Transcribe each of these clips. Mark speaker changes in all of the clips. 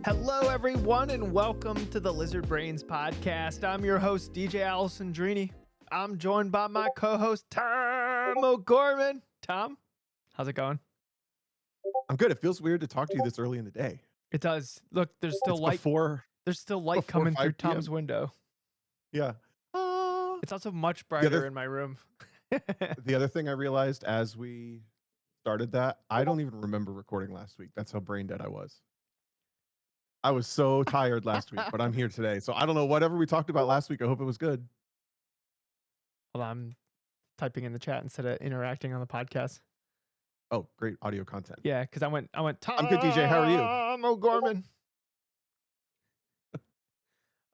Speaker 1: Hello, everyone, and welcome to the Lizard Brains podcast. I'm your host, DJ Alessandrini. I'm joined by my co-host, Tom O'Gorman. Tom, how's it going?
Speaker 2: I'm good. It feels weird to talk to you this early in the day.
Speaker 1: It does. Look, there's still
Speaker 2: It's
Speaker 1: light.
Speaker 2: before
Speaker 1: There's still light
Speaker 2: before
Speaker 1: coming through
Speaker 2: 5 p.m.
Speaker 1: Tom's window.
Speaker 2: Yeah.
Speaker 1: It's also much
Speaker 2: The other
Speaker 1: brighter in my room.
Speaker 2: the other thing I realized as we started that, I don't even remember recording last week. That's how brain dead I was. I was so tired last week, but I'm here today. So I don't know, whatever we talked about last week, I hope it was good.
Speaker 1: Well, I'm typing in the chat instead of interacting on the podcast.
Speaker 2: Oh, great audio content.
Speaker 1: Yeah, because I went, Tom
Speaker 2: I'm good, DJ. How are you?
Speaker 1: O'Gorman.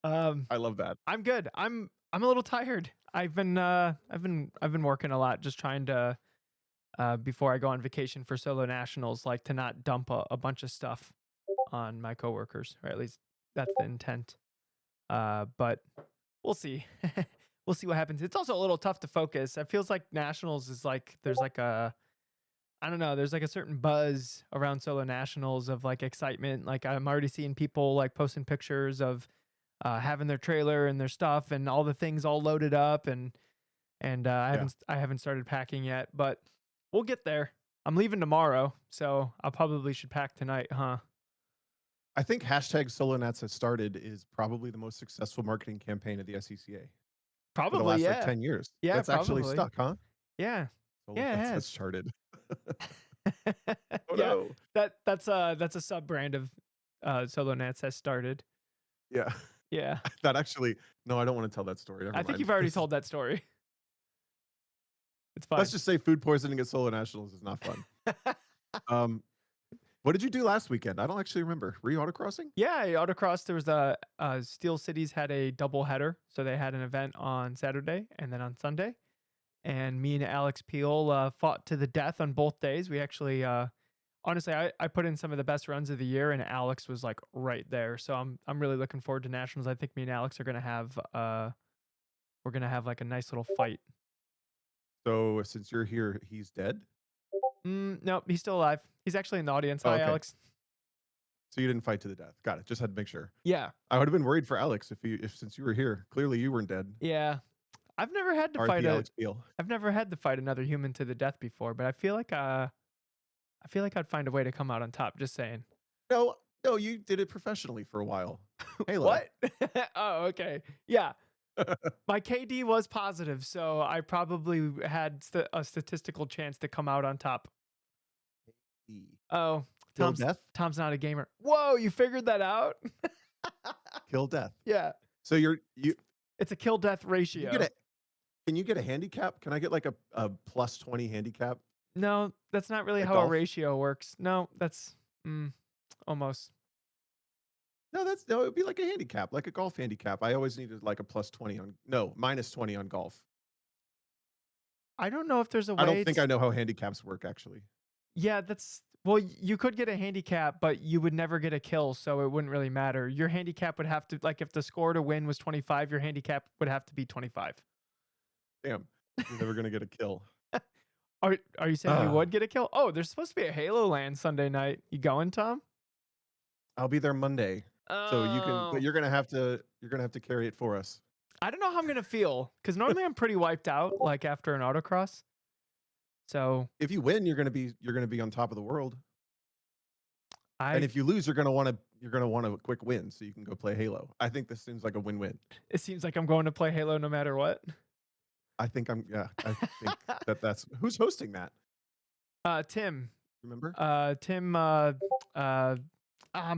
Speaker 2: I love that.
Speaker 1: I'm good. I'm a little tired. I've been working a lot, just trying to before I go on vacation for solo nationals, like to not dump a bunch of stuff on my coworkers, or at least that's the intent. But we'll see. We'll see what happens. It's also a little tough to focus. It feels like nationals is like there's like a I don't know, there's like a certain buzz around solo nationals of like excitement. Like I'm already seeing people like posting pictures of having their trailer and their stuff and all the things all loaded up and
Speaker 2: Yeah.
Speaker 1: I haven't started packing yet, but we'll get there. I'm leaving tomorrow, so I probably should pack tonight, huh?
Speaker 2: I think hashtag SoloNats has started is probably the most successful marketing campaign of the SCCA for the
Speaker 1: Probably,
Speaker 2: last like
Speaker 1: yeah.
Speaker 2: 10 years.
Speaker 1: Yeah,
Speaker 2: That's actually
Speaker 1: probably.
Speaker 2: stuck, huh?
Speaker 1: Yeah. Yeah, it
Speaker 2: SoloNats has
Speaker 1: has.
Speaker 2: started. Oh
Speaker 1: Yeah.
Speaker 2: no.
Speaker 1: That's a sub brand of Solo Nats has started.
Speaker 2: Yeah.
Speaker 1: Yeah.
Speaker 2: That actually, no, I don't want to tell that story. Never
Speaker 1: I think
Speaker 2: mind.
Speaker 1: you've already told that story. It's fine.
Speaker 2: Let's just say food poisoning at Solo Nationals is not fun. What did you do last weekend? I don't actually remember. Were you autocrossing?
Speaker 1: Yeah, autocross. There was a Steel Cities had a double header, so they had an event on Saturday and then on Sunday. And me and Alex Peel fought to the death on both days. We actually, honestly, I put in some of the best runs of the year, and Alex was like right there. So I'm really looking forward to nationals. I think me and Alex are gonna have like a nice little fight.
Speaker 2: So since you're here, he's dead?
Speaker 1: No, he's still alive. He's actually in the audience.
Speaker 2: Oh,
Speaker 1: Hi,
Speaker 2: okay.
Speaker 1: Alex.
Speaker 2: So you didn't fight to the death. Got it. Just had to make sure.
Speaker 1: Yeah.
Speaker 2: I would have been worried for Alex if since you were here. Clearly you weren't dead.
Speaker 1: Yeah. I've never had to
Speaker 2: RIP Alex Peel.
Speaker 1: I've never had to fight another human to the death before, but I feel like I'd find a way to come out on top. Just saying.
Speaker 2: No, you did it professionally for a while. Halo.
Speaker 1: What? Oh, okay. Yeah. My KD was positive, so I probably had a statistical chance to come out on top. Oh,
Speaker 2: Kill death?
Speaker 1: Tom's not a gamer. Whoa, you figured that out?
Speaker 2: Kill death.
Speaker 1: Yeah.
Speaker 2: So you
Speaker 1: It's a kill death ratio.
Speaker 2: Can you get a handicap? Can I get like a plus 20 handicap?
Speaker 1: No, that's not really
Speaker 2: Like
Speaker 1: how
Speaker 2: golf?
Speaker 1: a ratio works. No, that's almost.
Speaker 2: No, it would be like a handicap, like a golf handicap. I always needed like a plus 20 on minus 20 on golf.
Speaker 1: I don't know if there's a way.
Speaker 2: I don't think I know how handicaps work actually.
Speaker 1: Yeah, well, you could get a handicap, but you would never get a kill, so it wouldn't really matter. Your handicap would have to, like, if the score to win was 25, your handicap would have to be 25.
Speaker 2: Damn, you're never gonna get a kill.
Speaker 1: Are you saying you would get a kill? Oh, there's supposed to be a Halo Land Sunday night. You going, Tom?
Speaker 2: I'll be there Monday. So you can,
Speaker 1: Oh.
Speaker 2: but you're gonna have to carry it for us.
Speaker 1: I don't know how I'm gonna feel because normally I'm pretty wiped out, like after an autocross. So
Speaker 2: if you win, you're gonna be on top of the world. And if you lose, you're gonna want a quick win so you can go play Halo. I think this seems like a win-win.
Speaker 1: It seems like I'm going to play Halo no matter what.
Speaker 2: I think that's who's hosting that.
Speaker 1: Tim.
Speaker 2: Remember?
Speaker 1: Tim. I'm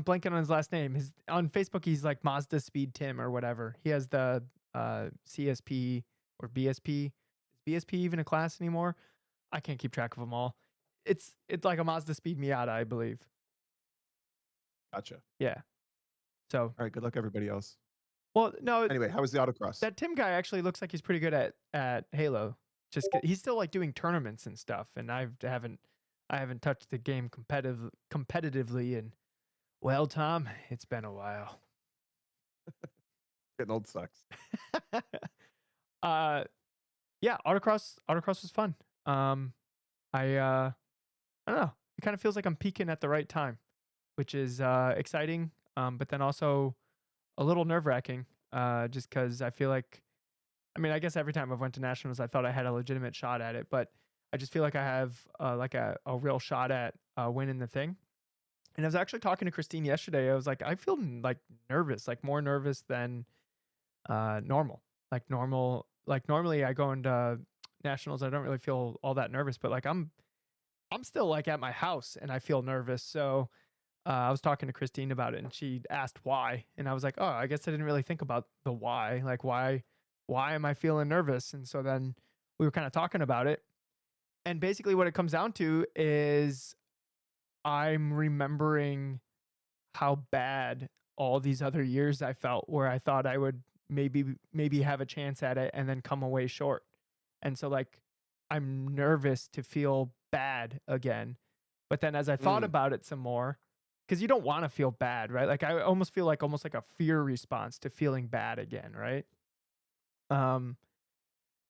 Speaker 1: blanking on his last name. On Facebook, he's like Mazda Speed Tim or whatever. He has the CSP or BSP. Is BSP even a class anymore? I can't keep track of them all. It's like a Mazda Speed Miata, I believe.
Speaker 2: Gotcha.
Speaker 1: Yeah. So.
Speaker 2: All right. Good luck, everybody else.
Speaker 1: Well, no.
Speaker 2: Anyway, how was the autocross?
Speaker 1: That Tim guy actually looks like he's pretty good at Halo. He's still like doing tournaments and stuff, and I haven't touched the game competitively in. Well, Tom, it's been a while.
Speaker 2: Getting old sucks.
Speaker 1: Yeah, autocross was fun. I don't know. It kind of feels like I'm peaking at the right time, which is exciting. but then also a little nerve wracking, just because I feel like, I mean, I guess every time I've went to nationals, I thought I had a legitimate shot at it, but I just feel like I have like a real shot at winning the thing. And I was actually talking to Christine yesterday. I was like, I feel like nervous, like more nervous than normal. Like normally I go into nationals, I don't really feel all that nervous, but like I'm still like at my house and I feel nervous. So I was talking to Christine about it and she asked why. And I was like, oh, I guess I didn't really think about the why. Like, why am I feeling nervous? And so then we were kind of talking about it. And basically, what it comes down to is I'm remembering how bad all these other years I felt where I thought I would maybe have a chance at it and then come away short. And so like I'm nervous to feel bad again. But then as I thought
Speaker 2: Mm,
Speaker 1: about it some more, cuz you don't want to feel bad, right? Like I almost feel like almost like a fear response to feeling bad again, right? Um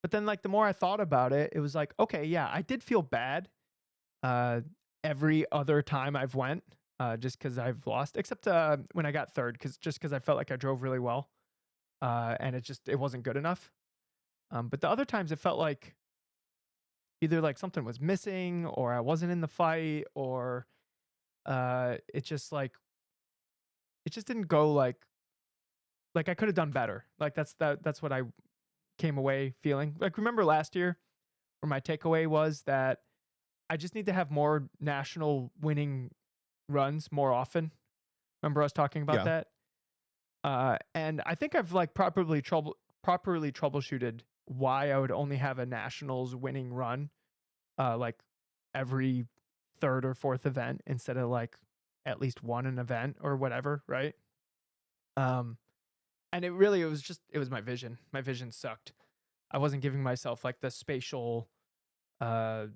Speaker 1: but then like the more I thought about it, it was like, okay, yeah, I did feel bad uh, every other time I've went, just because I've lost, except when I got third, because I felt like I drove really well, and it wasn't good enough. But the other times it felt like either like something was missing, or I wasn't in the fight, or it just didn't go like I could have done better. Like that's what I came away feeling. Like remember last year where my takeaway was that I just need to have more national winning runs more often. Remember us talking about
Speaker 2: yeah.
Speaker 1: that? And I think I've like properly troubleshooted why I would only have a nationals winning run, like every third or fourth event instead of like at least one an event or whatever, right? Um, and it was my vision. My vision sucked. I wasn't giving myself like the spatial, uh,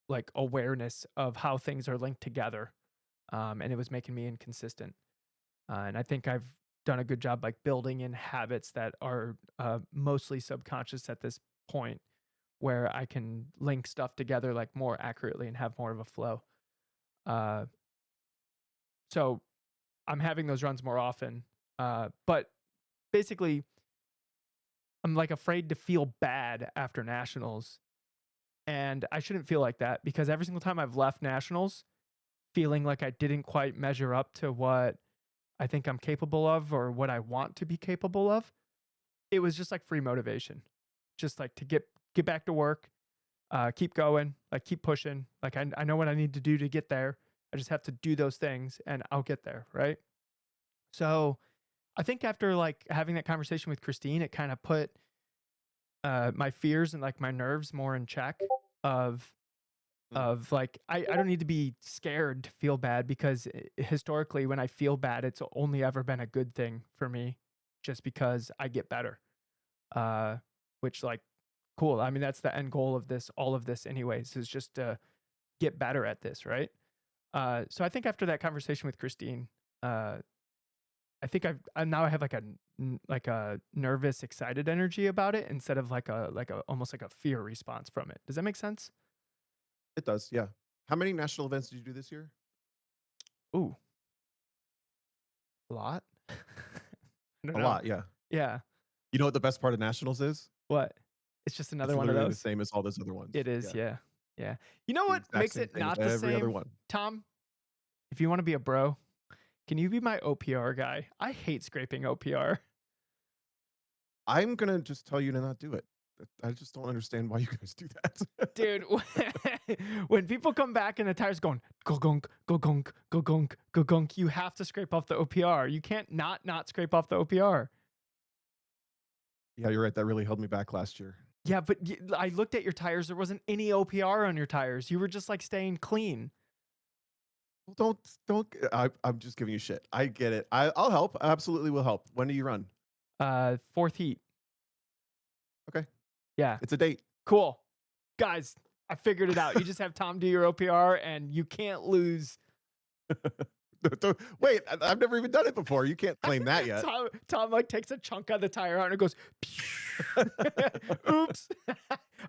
Speaker 1: like awareness of how things are linked together, and it was making me inconsistent. And I think I've done a good job like building in habits that are mostly subconscious at this point where I can link stuff together like more accurately and have more of a flow. Uh, so I'm having those runs more often. But basically, I'm like afraid to feel bad after nationals. And I shouldn't feel like that because every single time I've left nationals feeling like I didn't quite measure up to what I think I'm capable of or what I want to be capable of, it was just like free motivation, just like to get back to work, keep going, like keep pushing. Like I know what I need to do to get there. I just have to do those things and I'll get there, right? So I think after like having that conversation with Christine, it kind of put my fears and like my nerves more in check of
Speaker 2: Mm,
Speaker 1: like I don't need to be scared to feel bad because historically when I feel bad it's only ever been a good thing for me just because I get better. uh, which like cool. I mean, that's the end goal of this, all of this, anyways, is just to get better at this, right? So I think after that conversation with Christine, uh, I think I now I have like like a nervous, excited energy about it instead of like a almost like a fear response from it. Does that make sense?
Speaker 2: it does, yeah. How many national events did you do this year?
Speaker 1: Ooh, a lot. I don't
Speaker 2: A
Speaker 1: know.
Speaker 2: lot, yeah.
Speaker 1: Yeah.
Speaker 2: You know what the best part of nationals is?
Speaker 1: What? It's just another
Speaker 2: It's
Speaker 1: one of
Speaker 2: literally the
Speaker 1: those.
Speaker 2: same as all those other ones.
Speaker 1: It is.
Speaker 2: Yeah.
Speaker 1: Yeah. Yeah. You know
Speaker 2: The
Speaker 1: what
Speaker 2: exact
Speaker 1: makes
Speaker 2: same
Speaker 1: it
Speaker 2: thing as
Speaker 1: not the
Speaker 2: every other
Speaker 1: same,
Speaker 2: one.
Speaker 1: Tom? If you want to be a bro, can you be my OPR guy? I hate scraping OPR.
Speaker 2: I'm gonna just tell you to not do it. I just don't understand why you guys do that.
Speaker 1: Dude, when people come back and the tire's going go gunk, go gunk, go gunk, go gunk, you have to scrape off the OPR. You can't not scrape off the OPR.
Speaker 2: Yeah, you're right, that really held me back last year.
Speaker 1: Yeah, but I looked at your tires. There wasn't any OPR on your tires. You were just like staying clean.
Speaker 2: Well, don't I'm just giving you shit. I get it. I'll help. I absolutely will help. When do you run?
Speaker 1: Fourth heat.
Speaker 2: Okay.
Speaker 1: Yeah,
Speaker 2: It's a date.
Speaker 1: cool. Guys, I figured it out. You just have Tom do your OPR and you can't lose.
Speaker 2: Wait, I've never even done it before. You can't claim that yet.
Speaker 1: Tom like takes a chunk of the tire out and it goes. Oops.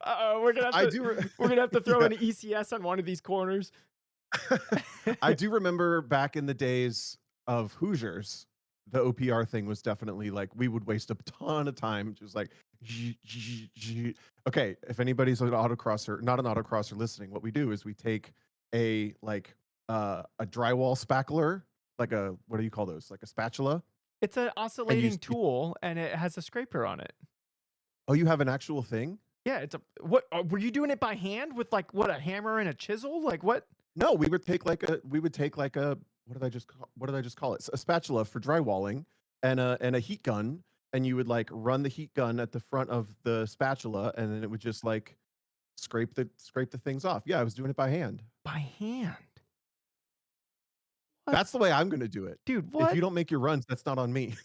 Speaker 1: Uh-oh,
Speaker 2: I do
Speaker 1: we're gonna have to throw
Speaker 2: yeah.
Speaker 1: an ECS on one of these corners.
Speaker 2: I do remember back in the days, of Hoosiers, the OPR thing was definitely like we would waste a ton of time just like okay, if anybody's an autocrosser, not an autocrosser listening, what we do is we take a like a drywall spackler, like a what do you call those? Like a spatula,
Speaker 1: It's an
Speaker 2: and
Speaker 1: oscillating tool and it has a scraper on it.
Speaker 2: oh, you have an actual thing?
Speaker 1: Yeah, it's a what were you doing it by hand with like what a hammer and a chisel? Like what?
Speaker 2: No, we would take like a what did I just call it? A spatula for drywalling and a heat gun, and you would like run the heat gun at the front of the spatula, and then it would just like scrape the things off. Yeah, I was doing it by hand.
Speaker 1: By hand. What?
Speaker 2: That's the way I'm gonna do it.
Speaker 1: Dude,
Speaker 2: If you
Speaker 1: what?
Speaker 2: don't make your runs, that's not on me.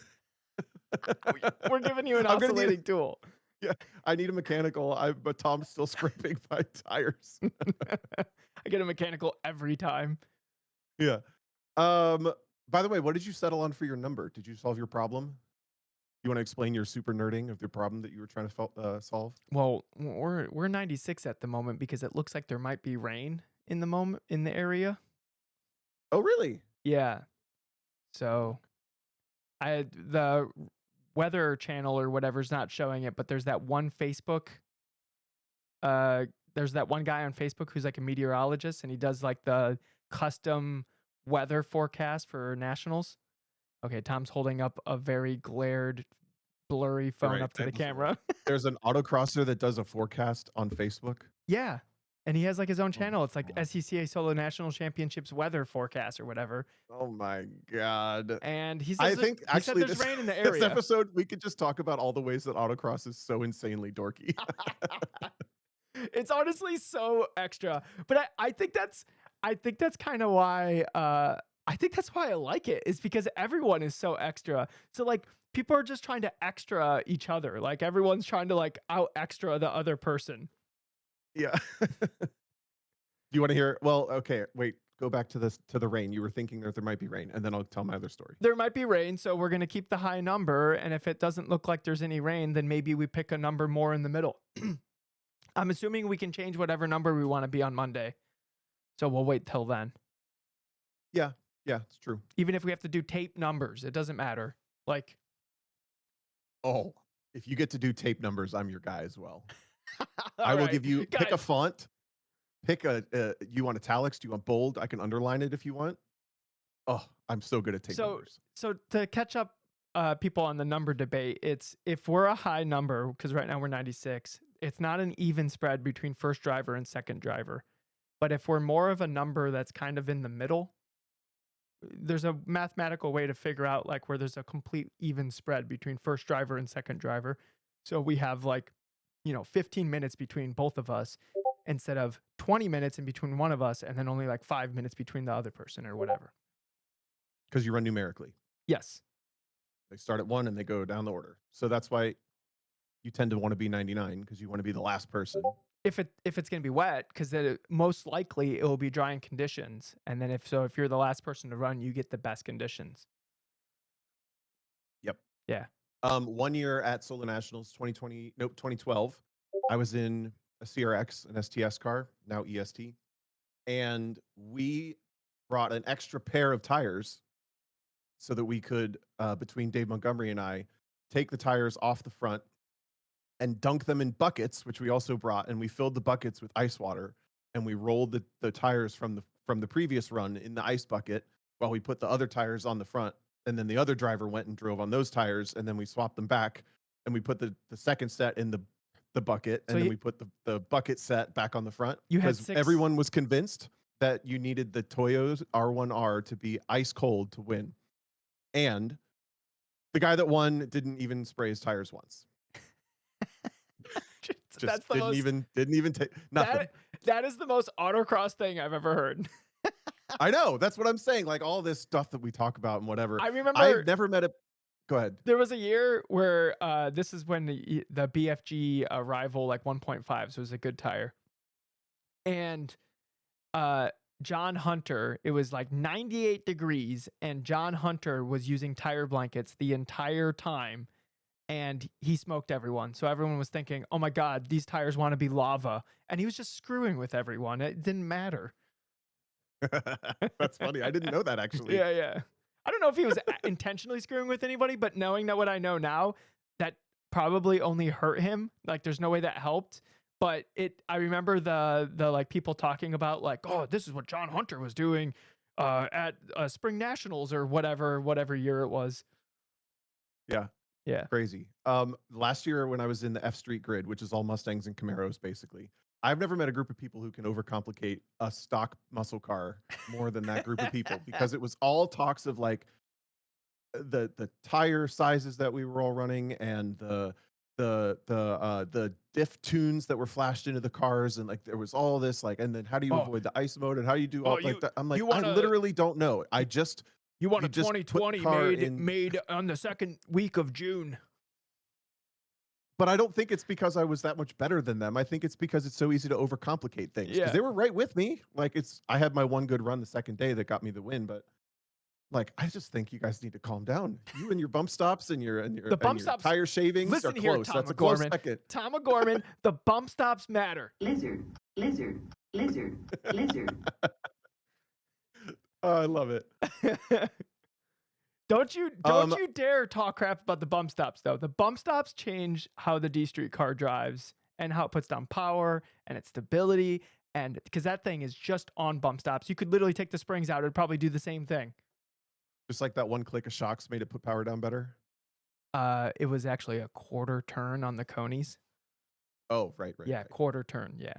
Speaker 1: We're giving you an
Speaker 2: I'm gonna need a
Speaker 1: oscillating tool.
Speaker 2: yeah, I need a mechanical. But Tom's still scraping my tires.
Speaker 1: I get a mechanical every time.
Speaker 2: Yeah. By the way, what did you settle on for your number? Did you solve your problem? You want to explain your super nerding of the problem that you were trying to solve?
Speaker 1: Well, we're 96 at the moment because it looks like there might be rain in the moment in the area.
Speaker 2: Oh, really?
Speaker 1: Yeah.
Speaker 2: Oh,
Speaker 1: So
Speaker 2: look.
Speaker 1: the weather channel or whatever's not showing it, but uh there's that one guy on Facebook who's like a meteorologist and he does like the custom weather forecast for nationals. Okay, Tom's holding up a very glared, blurry
Speaker 2: You're
Speaker 1: phone
Speaker 2: right.
Speaker 1: up to the
Speaker 2: There's
Speaker 1: camera.
Speaker 2: there's an autocrosser that does a forecast on Facebook.
Speaker 1: Yeah. And he has like his own
Speaker 2: Oh
Speaker 1: channel. It's like
Speaker 2: my god.
Speaker 1: SCCA Solo National Championships weather forecast or whatever.
Speaker 2: Oh my god.
Speaker 1: And
Speaker 2: I think
Speaker 1: he said
Speaker 2: actually
Speaker 1: there's
Speaker 2: this
Speaker 1: rain in the
Speaker 2: this
Speaker 1: area.
Speaker 2: episode we could just talk about all the ways that autocross is so insanely dorky.
Speaker 1: It's honestly so extra. But I think that's kind of why I think that's why I like it is because everyone is so extra. So like people are just trying to extra each other. Like everyone's trying to like out extra the other person.
Speaker 2: Yeah. Do you want to hear? Well, okay, wait. Go back to this to the rain. You were thinking that there might be rain, and then I'll tell my other story.
Speaker 1: There might be rain, so we're going to keep the high number and if it doesn't look like there's any rain, then maybe we pick a number more in the middle. I'm assuming we can change whatever number we want to be on Monday. So we'll wait till then.
Speaker 2: Yeah, yeah, it's true.
Speaker 1: Even if we have to do tape numbers, it doesn't matter. Like,
Speaker 2: Oh, if you get to do tape numbers, I'm your guy as well. I
Speaker 1: all
Speaker 2: will
Speaker 1: right,
Speaker 2: give you pick a
Speaker 1: guys.
Speaker 2: font. Pick a. You want italics? Do you want bold? I can underline it if you want. Oh, I'm so good at tape
Speaker 1: So,
Speaker 2: numbers.
Speaker 1: so to catch up, people on the number debate, it's if we're a high number because right now we're 96. It's not an even spread between first driver and second driver, but if we're more of a number that's kind of in the middle, there's a mathematical way to figure out like where there's a complete even spread between first driver and second driver. So we have like, 15 minutes between both of us instead of 20 minutes in between one of us and then only like 5 minutes between the other person or whatever.
Speaker 2: Because you run numerically.
Speaker 1: Yes.
Speaker 2: They start at 1 and they go down the order. So that's why you tend to want to be 99 because you want to be the last person.
Speaker 1: If it's going to be wet because most likely it will be drying conditions and then if you're the last person to run you get the best conditions.
Speaker 2: Yep.
Speaker 1: Yeah.
Speaker 2: 1 year at Solo Nationals, 2020, nope, 2012. I was in a CRX, an STS car, now EST, and we brought an extra pair of tires so that we could, between Dave Montgomery and I, take the tires off the front and dunk them in buckets, which we also brought, and we filled the buckets with ice water, and we rolled the tires from the previous run in the ice bucket while we put the other tires on the front, and then the other driver went and drove on those tires, and then we swapped them back, and we put the second set in the bucket,
Speaker 1: So
Speaker 2: and then we put the bucket set back on the front
Speaker 1: you had
Speaker 2: because
Speaker 1: six.
Speaker 2: everyone was convinced that you needed the Toyo's R1R to be ice cold to win, and the guy that won didn't even spray his tires once. Just
Speaker 1: That's the most
Speaker 2: didn't even take nothing.
Speaker 1: that is the most autocross thing I've ever heard.
Speaker 2: I know. That's what I'm saying. Like all this stuff that we talk about and whatever.
Speaker 1: I remember
Speaker 2: I've never met a go ahead.
Speaker 1: there was a year where this is when the BFG rival like 1.5, so it was a good tire. And uh John Hunter, it was like 98 degrees and John Hunter was using tire blankets the entire time and he smoked everyone. So everyone was thinking, "Oh my god, these tires want to be lava." And he was just screwing with everyone. It didn't matter.
Speaker 2: That's funny. I didn't know that actually.
Speaker 1: Yeah, yeah. I don't know if he was intentionally screwing with anybody, but knowing that what I know now, that probably only hurt him. Like, there's no way that helped. But I remember the like people talking about like, oh, this is what John Hunter was doing at Spring Nationals or whatever year it was.
Speaker 2: Yeah,
Speaker 1: Yeah.
Speaker 2: crazy. Last year when I was in the F Street grid, which is all Mustangs and Camaros, basically, I've never met a group of people who can overcomplicate a stock muscle car more than that group of people because it was all talks of like the tire sizes that we were all running and the diff tunes that were flashed into the cars and like there was all this like and then how do you
Speaker 1: Oh,
Speaker 2: avoid the ice mode and how do you do
Speaker 1: oh,
Speaker 2: all like that? I'm like
Speaker 1: you
Speaker 2: I
Speaker 1: want a
Speaker 2: literally don't know. I just
Speaker 1: you want
Speaker 2: you
Speaker 1: a
Speaker 2: just put the
Speaker 1: 2020
Speaker 2: car in.
Speaker 1: made on the second week of June.
Speaker 2: But I don't think it's because I was that much better than them. I think it's because it's so easy to overcomplicate things because
Speaker 1: Yeah.
Speaker 2: they were right with me. Like it's I had my one good run the second day that got me the win, but like I just think you guys need to calm down. You and your bump stops and your
Speaker 1: The bump
Speaker 2: your
Speaker 1: stops.
Speaker 2: tire shavings are
Speaker 1: Listen here,
Speaker 2: close.
Speaker 1: Tom
Speaker 2: That's a close
Speaker 1: McGorman.
Speaker 2: second.
Speaker 1: Tom McGorman, the bump stops matter.
Speaker 3: Lizard, lizard, lizard, lizard.
Speaker 2: Oh, I love it.
Speaker 1: Don't
Speaker 2: Um,
Speaker 1: you dare talk crap about the bump stops though. The bump stops change how the D Street car drives and how it puts down power and its stability and because that thing is just on bump stops. You could literally take the springs out, it'd probably do the same thing.
Speaker 2: just like that one click of shocks made it put power down better.
Speaker 1: It was actually a quarter turn on the conies.
Speaker 2: Oh, right.
Speaker 1: Yeah, quarter turn. Yeah.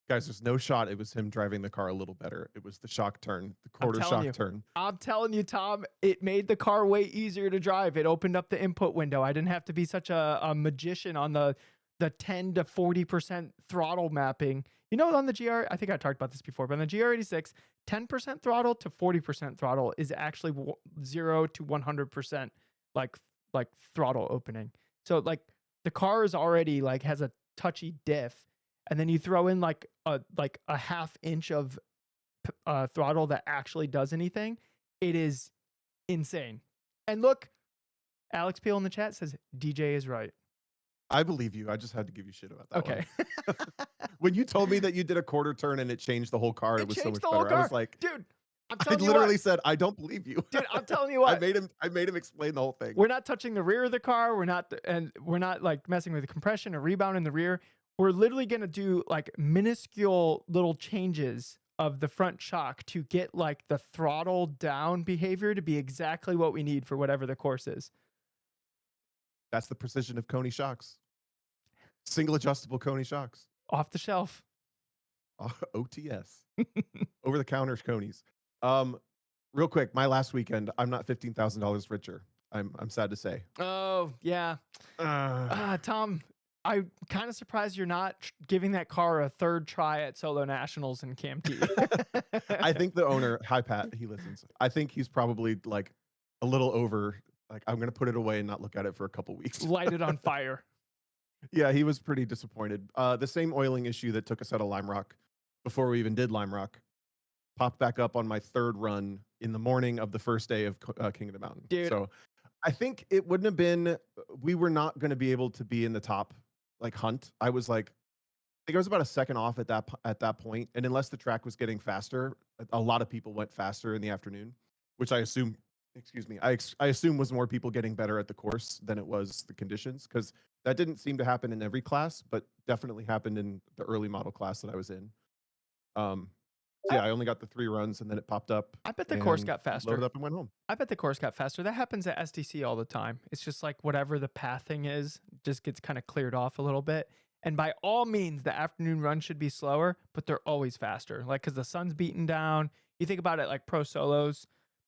Speaker 2: Guys, there's no shot it was him driving the car a little better. It was the shock turn, the
Speaker 1: I'm
Speaker 2: quarter
Speaker 1: telling
Speaker 2: shock
Speaker 1: you.
Speaker 2: turn.
Speaker 1: I'm telling you, Tom, it made the car way easier to drive. It opened up the input window. I didn't have to be such a magician on the 10 to 40% throttle mapping. You know, on the GR, I think I talked about this before, but on the GR86, 10% throttle to 40% throttle is actually 0 to 100% like like throttle opening. So like the car is already like has a touchy diff, and then you throw in like a half inch of throttle that actually does anything, it is insane. And look, Alex Peel in the chat says DJ is right.
Speaker 2: I believe you. I just had to give you shit about that
Speaker 1: Okay.
Speaker 2: one. When you told me that you did a quarter turn and it changed the whole car, it was so
Speaker 1: changed
Speaker 2: much
Speaker 1: the whole
Speaker 2: better. I was
Speaker 1: car.
Speaker 2: like,
Speaker 1: Dude, I'm
Speaker 2: I
Speaker 1: telling you
Speaker 2: literally
Speaker 1: what.
Speaker 2: said, I don't believe you.
Speaker 1: Dude, I'm telling you what.
Speaker 2: I made him explain the whole thing.
Speaker 1: We're not touching the rear of the car. We're not like messing with the compression or rebound in the rear. We're literally going to do like minuscule little changes of the front shock to get like the throttle down behavior to be exactly what we need for whatever the course is.
Speaker 2: That's the precision of Coney shocks. Single adjustable Coney shocks.
Speaker 1: Off the shelf.
Speaker 2: OTS. Over the counter Conies. Real quick, my last weekend, I'm not $15,000 richer. I'm sad to say.
Speaker 1: Oh, yeah. Tom, I'm kind of surprised you're not giving that car a third try at Solo Nationals in Cam T.
Speaker 2: I think the owner, hi Pat, he listens. I think he's probably like a little over. Like I'm gonna put it away and not look at it for a couple weeks.
Speaker 1: Light it on fire.
Speaker 2: Yeah, he was pretty disappointed. The same oiling issue that took us out of Lime Rock before we even did Lime Rock popped back up on my third run in the morning of the first day of King of the Mountain.
Speaker 1: Dude.
Speaker 2: So I think it wouldn't have been. We were not going to be able to be in the top like hunt. I was like, I think I was about a second off at that point, and unless the track was getting faster, a lot of people went faster in the afternoon, which I assume. Excuse me. I assume was more people getting better at the course than it was the conditions because that didn't seem to happen in every class, but definitely happened in the early model class that I was in. So yeah, I only got the 3 runs and then it popped up.
Speaker 1: I bet the course got
Speaker 2: Loaded
Speaker 1: faster.
Speaker 2: up and went home.
Speaker 1: I bet the course got faster. That happens at SDC all the time. It's just like whatever the pathing is, just gets kind of cleared off a little bit. And by all means, the afternoon run should be slower, but they're always faster. Like, because the sun's beaten down. You think about it like pro solos.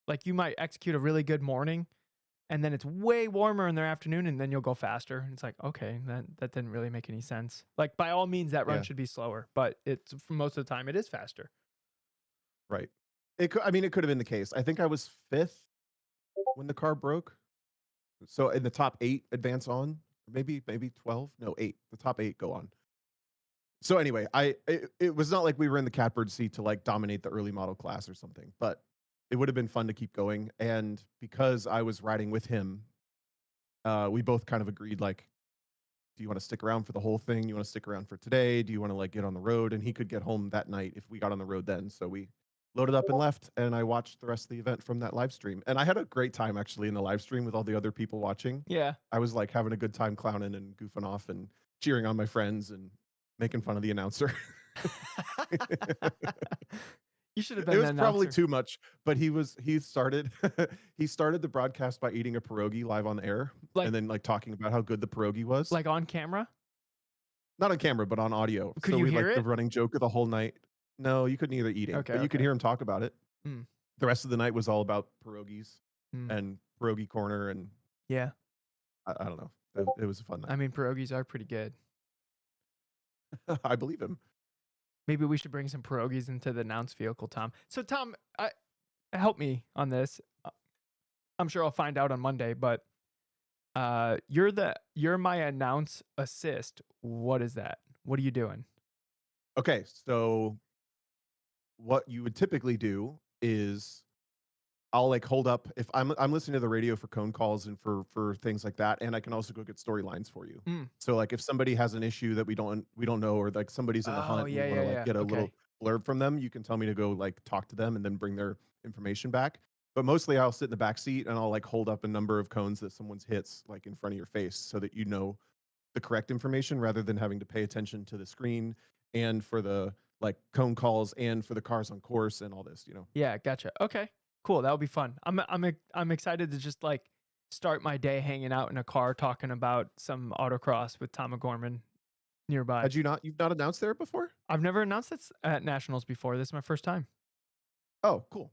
Speaker 1: Like, you might execute a really good morning, and then it's way warmer in their afternoon, and then you'll go faster. And it's like, okay, that didn't really make any sense. Like, by all means, that run
Speaker 2: Yeah.
Speaker 1: should be slower, but it's for most of the time, it is faster.
Speaker 2: Right. I mean, it could have been the case. I think I was 5th when the car broke. So in the top 8 advance on, maybe 12. No, 8. The top 8 go on. So anyway, it was not like we were in the catbird seat to like dominate the early model class or something, but it would have been fun to keep going. And because I was riding with him, we both kind of agreed like, do you want to stick around for the whole thing? You want to stick around for today? Do you want to like get on the road? And he could get home that night if we got on the road then. So we loaded up and left, and I watched the rest of the event from that live stream. And I had a great time actually in the live stream with all the other people watching.
Speaker 1: Yeah.
Speaker 2: I was like having a good time clowning and goofing off and cheering on my friends and making fun of the announcer.
Speaker 1: You should have
Speaker 2: It
Speaker 1: been the
Speaker 2: was probably
Speaker 1: announcer.
Speaker 2: too much, but he started he started the broadcast by eating a pierogi live on the air
Speaker 1: Like
Speaker 2: and then like talking about how good the pierogi was.
Speaker 1: like on camera?
Speaker 2: Not on camera, but on audio.
Speaker 1: Could
Speaker 2: So
Speaker 1: you
Speaker 2: we
Speaker 1: hear
Speaker 2: like the
Speaker 1: it?
Speaker 2: running joke of the whole night. No, you couldn't hear the eating,
Speaker 1: Okay,
Speaker 2: but you could
Speaker 1: okay.
Speaker 2: hear him talk about it.
Speaker 1: Mm,
Speaker 2: The rest of the night was all about pierogies
Speaker 1: mm.
Speaker 2: and pierogi corner, and
Speaker 1: Yeah.
Speaker 2: I don't know. It was a fun
Speaker 1: I
Speaker 2: night.
Speaker 1: mean, pierogies are pretty good.
Speaker 2: I believe him.
Speaker 1: Maybe we should bring some pierogies into the announce vehicle, Tom. So, Tom, help me on this. I'm sure I'll find out on Monday, but you're my announce assist. What is that? What are you doing?
Speaker 2: Okay, so what you would typically do is I'll like hold up if I'm listening to the radio for cone calls and for things like that, and I can also go get storylines for you.
Speaker 1: Mm.
Speaker 2: So like if somebody has an issue that we don't know, or like somebody's in the
Speaker 1: Oh,
Speaker 2: hunt and we
Speaker 1: yeah,
Speaker 2: want to
Speaker 1: yeah,
Speaker 2: like
Speaker 1: yeah.
Speaker 2: get a
Speaker 1: Okay.
Speaker 2: little blurb from them, you can tell me to go like talk to them and then bring their information back. But mostly I'll sit in the back seat and I'll like hold up a number of cones that someone's hits like in front of your face so that you know the correct information rather than having to pay attention to the screen and for the like cone calls and for the cars on course and all this, you know.
Speaker 1: Yeah, gotcha. Okay, cool. That'll be fun. I'm excited to just like start my day hanging out in a car talking about some autocross with Tom O'Gorman nearby.
Speaker 2: You've not announced there before?
Speaker 1: I've never announced this at nationals before. This is my first time.
Speaker 2: Oh, cool.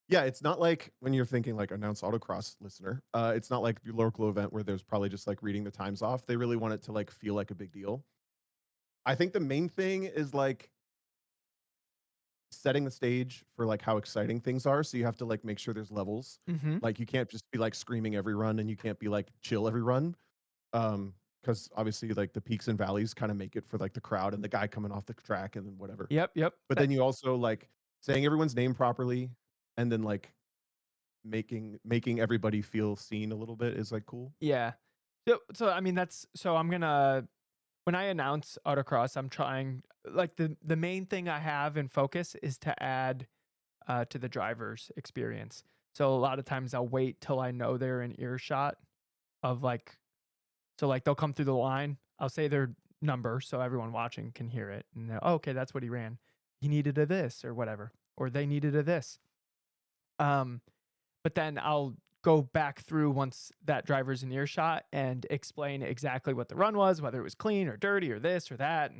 Speaker 2: Yeah, it's not like when you're thinking like announce autocross listener. It's not like your local event where there's probably just like reading the times off. They really want it to like feel like a big deal. I think the main thing is like setting the stage for like how exciting things are. So you have to like make sure there's levels.
Speaker 1: Mm-hmm.
Speaker 2: Like you can't just be like screaming every run and you can't be like chill every run. Because obviously like the peaks and valleys kind of make it for like the crowd and the guy coming off the track and then whatever.
Speaker 1: Yep, yep.
Speaker 2: But then you also like saying everyone's name properly and then like making everybody feel seen a little bit is like cool.
Speaker 1: Yeah. So I mean that's so I'm gonna when I announce autocross, I'm trying like the main thing I have in focus is to add to the driver's experience. So a lot of times I'll wait till I know they're in earshot of like so like they'll come through the line. I'll say their number so everyone watching can hear it and they're, oh, okay, that's what he ran. He needed a this or whatever, or they needed a this. Um, but then I'll go back through once that driver's in earshot and explain exactly what the run was, whether it was clean or dirty or this or that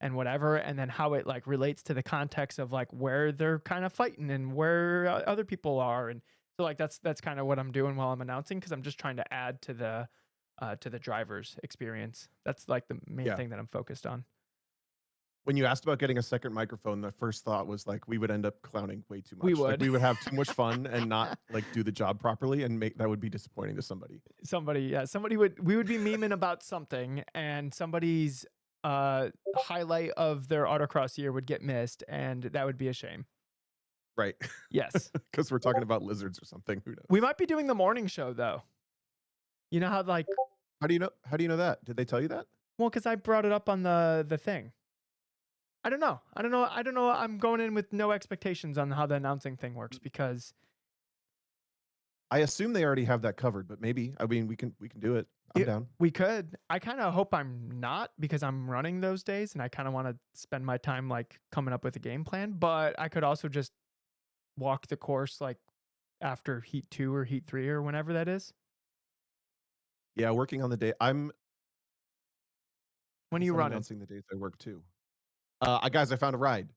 Speaker 1: and whatever, and then how it like relates to the context of like where they're kind of fighting and where other people are, and so like that's kind of what I'm doing while I'm announcing because I'm just trying to add to the driver's experience. That's like the main
Speaker 2: Yeah.
Speaker 1: thing that I'm focused on.
Speaker 2: When you asked about getting a second microphone, the first thought was like we would end up clowning way too
Speaker 1: We
Speaker 2: much. Like
Speaker 1: would.
Speaker 2: we would have too much fun and not like do the job properly and make that would be disappointing to somebody.
Speaker 1: Somebody we would be memeing about something and somebody's highlight of their autocross year would get missed and that would be a shame.
Speaker 2: Right.
Speaker 1: Yes.
Speaker 2: Because we're talking about lizards or something. Who knows?
Speaker 1: We might be doing the morning show though. You know how like
Speaker 2: How do you know that? Did they tell you that?
Speaker 1: well cuz I brought it up on the thing. I don't know. I'm going in with no expectations on how the announcing thing works because
Speaker 2: I assume they already have that covered, but maybe. I mean, we can do it. I'm down.
Speaker 1: we could. I kind of hope I'm not because I'm running those days and I kind of want to spend my time like coming up with a game plan, but I could also just walk the course like after heat 2 or heat 3 or whenever that is.
Speaker 2: Yeah, working on the day.
Speaker 1: When are
Speaker 2: Guess
Speaker 1: you
Speaker 2: I'm
Speaker 1: running?
Speaker 2: announcing the days I work too. Guys, I found a ride.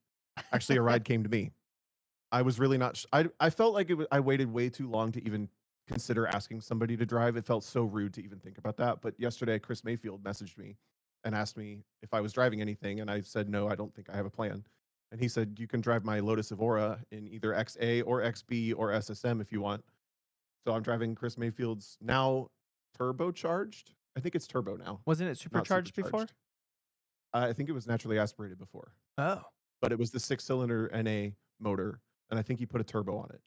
Speaker 2: Actually, a ride came to me. I was really not. I felt like I waited way too long to even consider asking somebody to drive. It felt so rude to even think about that. But yesterday, Chris Mayfield messaged me and asked me if I was driving anything, and I said no, I don't think I have a plan. And he said you can drive my Lotus Evora in either XA or XB or SSM if you want. So I'm driving Chris Mayfield's now turbocharged. I think it's turbo now,
Speaker 1: Wasn't it
Speaker 2: not
Speaker 1: supercharged before?
Speaker 2: supercharged. I think it was naturally aspirated before,
Speaker 1: Oh.
Speaker 2: but it was the 6-cylinder NA motor, and I think he put a turbo on it.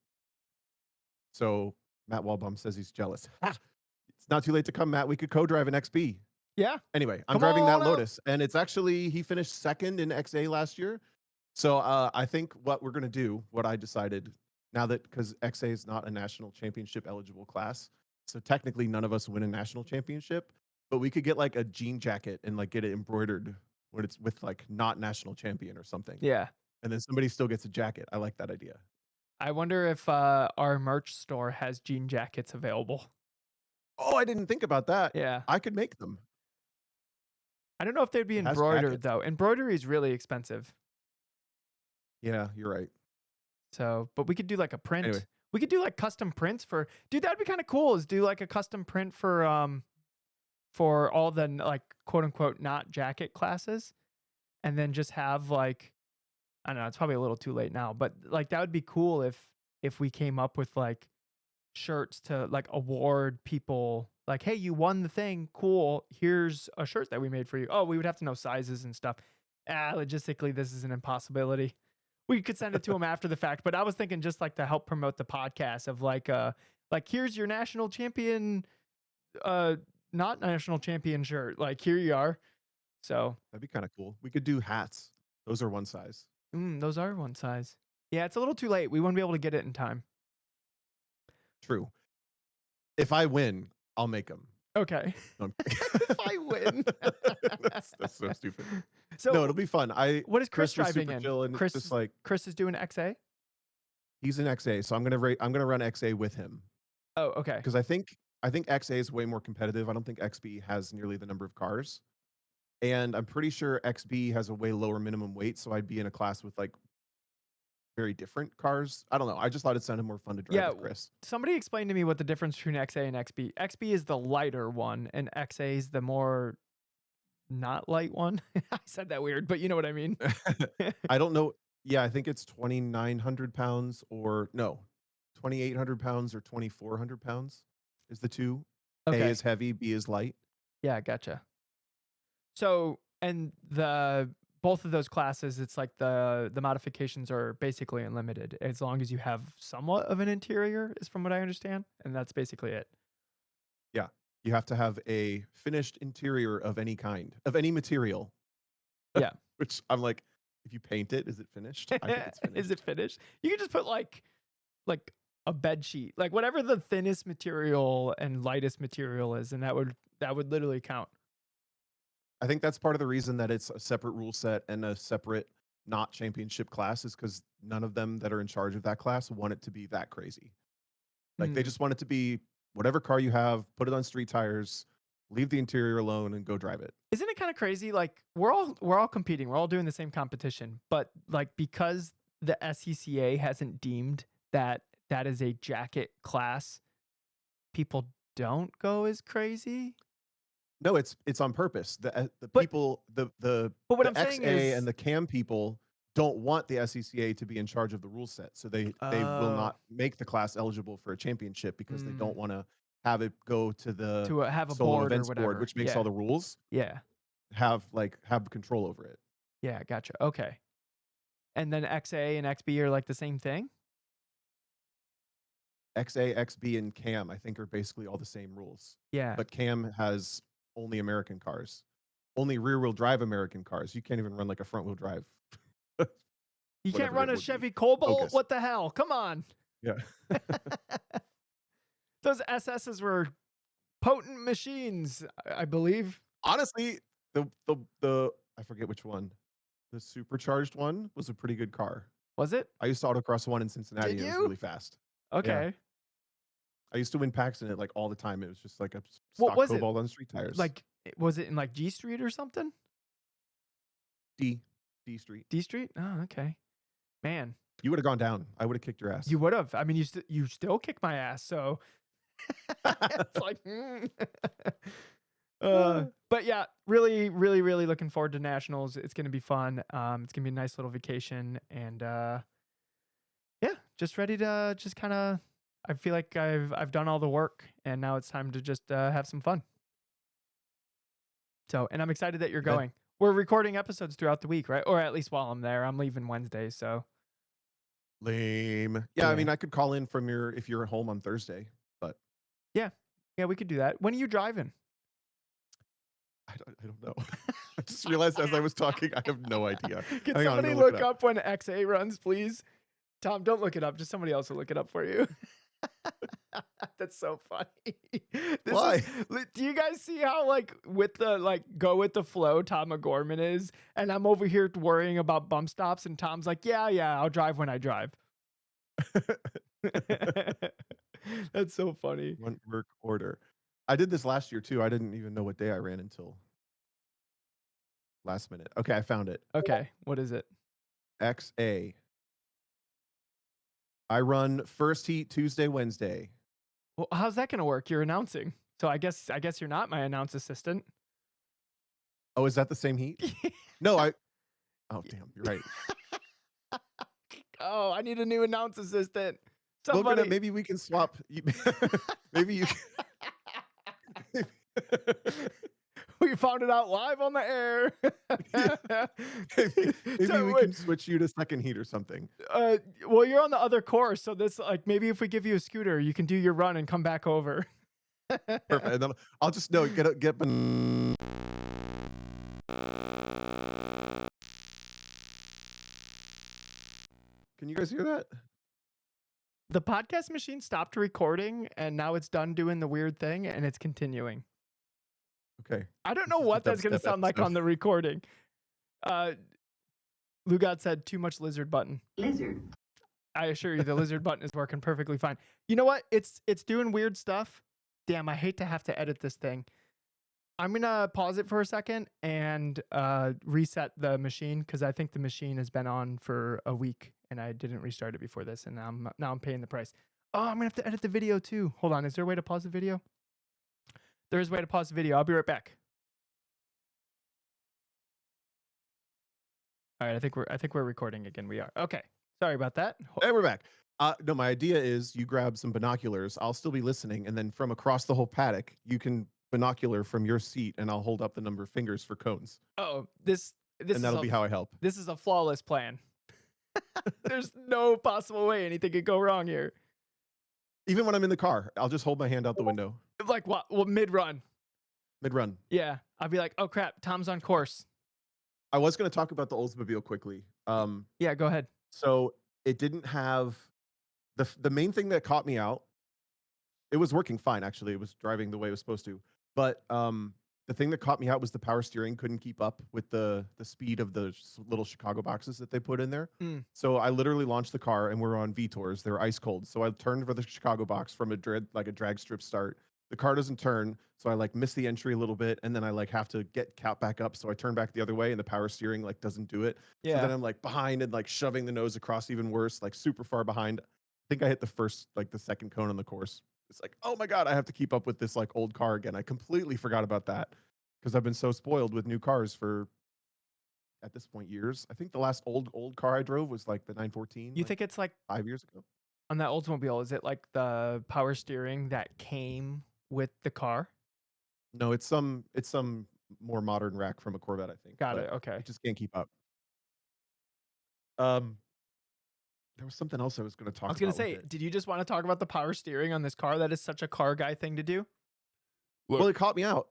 Speaker 2: So Matt Walbaum says he's jealous. Ha! It's not too late to come, Matt. We could co-drive an XB.
Speaker 1: Yeah.
Speaker 2: Anyway, I'm
Speaker 1: Come
Speaker 2: driving
Speaker 1: on
Speaker 2: that
Speaker 1: out.
Speaker 2: Lotus, and it's actually he finished second in XA last year, So I think what we're gonna do, what I decided now that because XA is not a national championship eligible class, so technically none of us win a national championship, but we could get like a jean jacket and like get it embroidered when it's with like not national champion or something,
Speaker 1: Yeah.
Speaker 2: and then somebody still gets a jacket. I like that idea.
Speaker 1: I wonder if our merch store has jean jackets available.
Speaker 2: Oh, I didn't think about that.
Speaker 1: Yeah.
Speaker 2: I could make them.
Speaker 1: I don't know if they'd be
Speaker 2: It has
Speaker 1: embroidered
Speaker 2: jackets.
Speaker 1: though. Embroidery is really expensive.
Speaker 2: Yeah, you're right.
Speaker 1: So, but we could do like a
Speaker 2: Anyway,
Speaker 1: print. We could do like custom prints for dude, that'd be kind of cool is do like a custom print for all the like quote unquote not jacket classes and then just have like I don't know, it's probably a little too late now, but like that would be cool if we came up with like shirts to like award people like, hey, you won the thing. Cool. Here's a shirt that we made for you. Oh, we would have to know sizes and stuff. Logistically, this is an impossibility. We could send it to them after the fact, but I was thinking just like to help promote the podcast of like here's your national champion, uh, not national champion shirt. Like here you are. So
Speaker 2: that'd be kind of cool. We could do hats. Those are one size.
Speaker 1: those are one size. Yeah, it's a little too late. We won't be able to get it in time.
Speaker 2: True. If I win, I'll make them.
Speaker 1: Okay.
Speaker 2: No, I'm kidding.
Speaker 1: If I win.
Speaker 2: That's so stupid. No,
Speaker 1: So
Speaker 2: it'll be fun.
Speaker 1: what is Chris
Speaker 2: Was
Speaker 1: driving
Speaker 2: super
Speaker 1: in?
Speaker 2: chill, and it's just like
Speaker 1: Chris is doing XA?
Speaker 2: he's an XA, so I'm gonna run XA with him
Speaker 1: Oh, okay.
Speaker 2: because I think XA is way more competitive. I don't think XB has nearly the number of cars, and I'm pretty sure XB has a way lower minimum weight. So I'd be in a class with like very different cars. I don't know. I just thought it sounded more fun to drive
Speaker 1: Yeah,
Speaker 2: with Chris.
Speaker 1: somebody explained to me what the difference between XA and XB. XB is the lighter one, and XA is the more not light one. I said that weird, but you know what I mean.
Speaker 2: I don't know. Yeah, I think it's 2,900 pounds or no, 2,800 pounds or 2,400 pounds is the two. A
Speaker 1: Okay.
Speaker 2: is heavy, B is light.
Speaker 1: Yeah, gotcha. So, and the both of those classes, it's like the modifications are basically unlimited as long as you have somewhat of an interior, is from what I understand, and that's basically it.
Speaker 2: Yeah. You have to have a finished interior of any kind, of any material,
Speaker 1: Yeah.
Speaker 2: which I'm like, if you paint it, is it finished? I think it's
Speaker 1: Is it
Speaker 2: finished.
Speaker 1: finished? You can just put like a bed sheet, like whatever the thinnest material and lightest material is, and that would literally count.
Speaker 2: I think that's part of the reason that it's a separate rule set and a separate not championship class is because none of them that are in charge of that class want it to be that crazy. Like they
Speaker 1: Mm.
Speaker 2: just want it to be whatever car you have, put it on street tires, leave the interior alone and go drive it.
Speaker 1: Isn't it kind of crazy? Like we're all competing, we're all doing the same competition, but like because the SCCA hasn't deemed that that is a jacket class, people don't go as crazy.
Speaker 2: No, it's on purpose. The
Speaker 1: But
Speaker 2: people,
Speaker 1: but what
Speaker 2: the
Speaker 1: I'm saying
Speaker 2: XA and
Speaker 1: is,
Speaker 2: the CAM people don't want the SCCA to be in charge of the rule set, so they will
Speaker 1: oh,
Speaker 2: not make the class eligible for a championship because they
Speaker 1: mm,
Speaker 2: don't want to have it go to the
Speaker 1: to have a
Speaker 2: solo
Speaker 1: board or
Speaker 2: events board,
Speaker 1: whatever.
Speaker 2: which makes all
Speaker 1: Yeah,
Speaker 2: the rules,
Speaker 1: yeah,
Speaker 2: have control over it.
Speaker 1: yeah. Gotcha. Okay. And then XA and XB are like the same thing?
Speaker 2: XA, XB, and CAM I think are basically all the same rules,
Speaker 1: Yeah.
Speaker 2: but CAM has only American cars, only rear wheel drive American cars. You can't even run like a front wheel drive,
Speaker 1: You can't
Speaker 2: whatever
Speaker 1: run
Speaker 2: it
Speaker 1: a
Speaker 2: would be.
Speaker 1: Chevy Cobalt?
Speaker 2: Focus.
Speaker 1: What the hell? Come on.
Speaker 2: Yeah.
Speaker 1: Those SSs were potent machines, I believe.
Speaker 2: Honestly, the I forget which one. The supercharged one was a pretty good car.
Speaker 1: Was it?
Speaker 2: I used to autocross one in Cincinnati
Speaker 1: Did
Speaker 2: and it was
Speaker 1: you?
Speaker 2: really fast. Yeah.
Speaker 1: Okay.
Speaker 2: I used to win packs in it like all the time. It was just like a
Speaker 1: What
Speaker 2: stock
Speaker 1: was it?
Speaker 2: cobalt on street tires.
Speaker 1: Like, was it in like G Street or something?
Speaker 2: D D Street.
Speaker 1: D Street? Oh, okay. Man,
Speaker 2: You would have gone down. I would have kicked your ass.
Speaker 1: you would have. I mean, you still kick my ass, so it's like, but yeah, really, really, really looking forward to nationals. It's gonna be fun. It's gonna be a nice little vacation, and yeah, just ready to just kind of. I feel like I've done all the work, and now it's time to just have some fun. So, and I'm excited that you're
Speaker 2: Yeah.
Speaker 1: going. We're recording episodes throughout the week, right? Or at least while I'm there. I'm leaving Wednesday, so
Speaker 2: Lame. Yeah, I
Speaker 1: yeah,
Speaker 2: mean I could call in from your if you're home on Thursday, but
Speaker 1: yeah, yeah. We could do that. When are you driving?
Speaker 2: I don't know. I just realized as I was talking, I have no idea.
Speaker 1: Can
Speaker 2: Hang on, I'm
Speaker 1: somebody
Speaker 2: gonna look it
Speaker 1: look
Speaker 2: up.
Speaker 1: up when XA runs, please? Tom, don't look it up. Just somebody else will look it up for you. That's so funny. This is.
Speaker 2: Why?
Speaker 1: Do you guys see how with the go with the flow Tom O'Gorman is, and I'm over here worrying about bump stops, and Tom's like, yeah, I'll drive when I drive. That's so funny.
Speaker 2: One work order. I did this last year too. I didn't even know what day I ran until last minute. Okay, I found it.
Speaker 1: Okay, what is it?
Speaker 2: XA. I run first heat Tuesday, Wednesday.
Speaker 1: Well, how's that gonna work? You're announcing, so I guess you're not my announce assistant.
Speaker 2: Oh, is that the same heat? No, I. Oh, damn, you're right.
Speaker 1: Oh, I need a new announce assistant.
Speaker 2: We're gonna
Speaker 1: Somebody.
Speaker 2: maybe we can swap. Maybe you.
Speaker 1: We found it out live on the air.
Speaker 2: Maybe we
Speaker 1: Wait,
Speaker 2: can switch you to second heat or something.
Speaker 1: well, you're on the other course, so this maybe if we give you a scooter, you can do your run and come back over.
Speaker 2: Perfect. And then I'll just get. Can you guys hear that?
Speaker 1: The podcast machine stopped recording, and now it's done doing the weird thing, and it's continuing.
Speaker 2: Okay.
Speaker 1: I don't
Speaker 2: This
Speaker 1: know
Speaker 2: is the
Speaker 1: what that's going to
Speaker 2: dubstep
Speaker 1: sound like
Speaker 2: episode.
Speaker 1: on the recording. Lugat said too much lizard button.
Speaker 3: Lizard.
Speaker 1: I assure you, the lizard button is working perfectly fine. You know what? It's doing weird stuff. Damn, I hate to have to edit this thing. I'm gonna pause it for a second and reset the machine because I think the machine has been on for a week and I didn't restart it before this, and now I'm paying the price. Oh, I'm gonna have to edit the video too. Hold on, is there a way to pause the video? There is a way to pause the video. I'll be right back. All right, I think we're recording again. We are. Okay. Sorry about that.
Speaker 2: Hey, we're back. No, my idea is you grab some binoculars. I'll still be listening, and then from across the whole paddock, you can binocular from your seat, and I'll hold up the number of fingers for cones,
Speaker 1: Oh, this
Speaker 2: and
Speaker 1: is
Speaker 2: that'll be how I help.
Speaker 1: this is a flawless plan. There's no possible way anything could go wrong here.
Speaker 2: Even when I'm in the car, I'll just hold my hand out the window
Speaker 1: Like what? Well, mid run.
Speaker 2: mid-run.
Speaker 1: Yeah, I'll be like, oh crap, Tom's on course.
Speaker 2: I was going to talk about the Oldsmobile quickly.
Speaker 1: Yeah, go ahead.
Speaker 2: So it didn't have the main thing that caught me out. It was working fine, actually. It was driving the way it was supposed to. But the thing that caught me out was the power steering couldn't keep up with the speed of the little Chicago boxes that they put in there.
Speaker 1: Mm.
Speaker 2: So I literally launched the car, and we're on VTORs. They're ice cold. So I turned for the Chicago box from a drag strip start. The car doesn't turn, so I miss the entry a little bit, and then I have to get cap back up. So I turn back the other way, and the power steering doesn't do it.
Speaker 1: Yeah.
Speaker 2: So then I'm behind and shoving the nose across, even worse, super far behind. I think I hit the second cone on the course. It's oh my God, I have to keep up with this old car again. I completely forgot about that because I've been so spoiled with new cars for, at this point, years. I think the last old car I drove was the 914.
Speaker 1: You think it's
Speaker 2: 5 years ago?
Speaker 1: on that Oldsmobile? Is it the power steering that came with the car?
Speaker 2: No, it's some more modern rack from a Corvette, I think.
Speaker 1: Got
Speaker 2: but
Speaker 1: it. Okay.
Speaker 2: It just can't keep up. There was something else I was going to talk
Speaker 1: I was gonna
Speaker 2: about with
Speaker 1: say,
Speaker 2: it.
Speaker 1: did you just want to talk about the power steering on this car? That is such a car guy thing to do.
Speaker 2: Well,
Speaker 4: Look,
Speaker 2: it caught me out.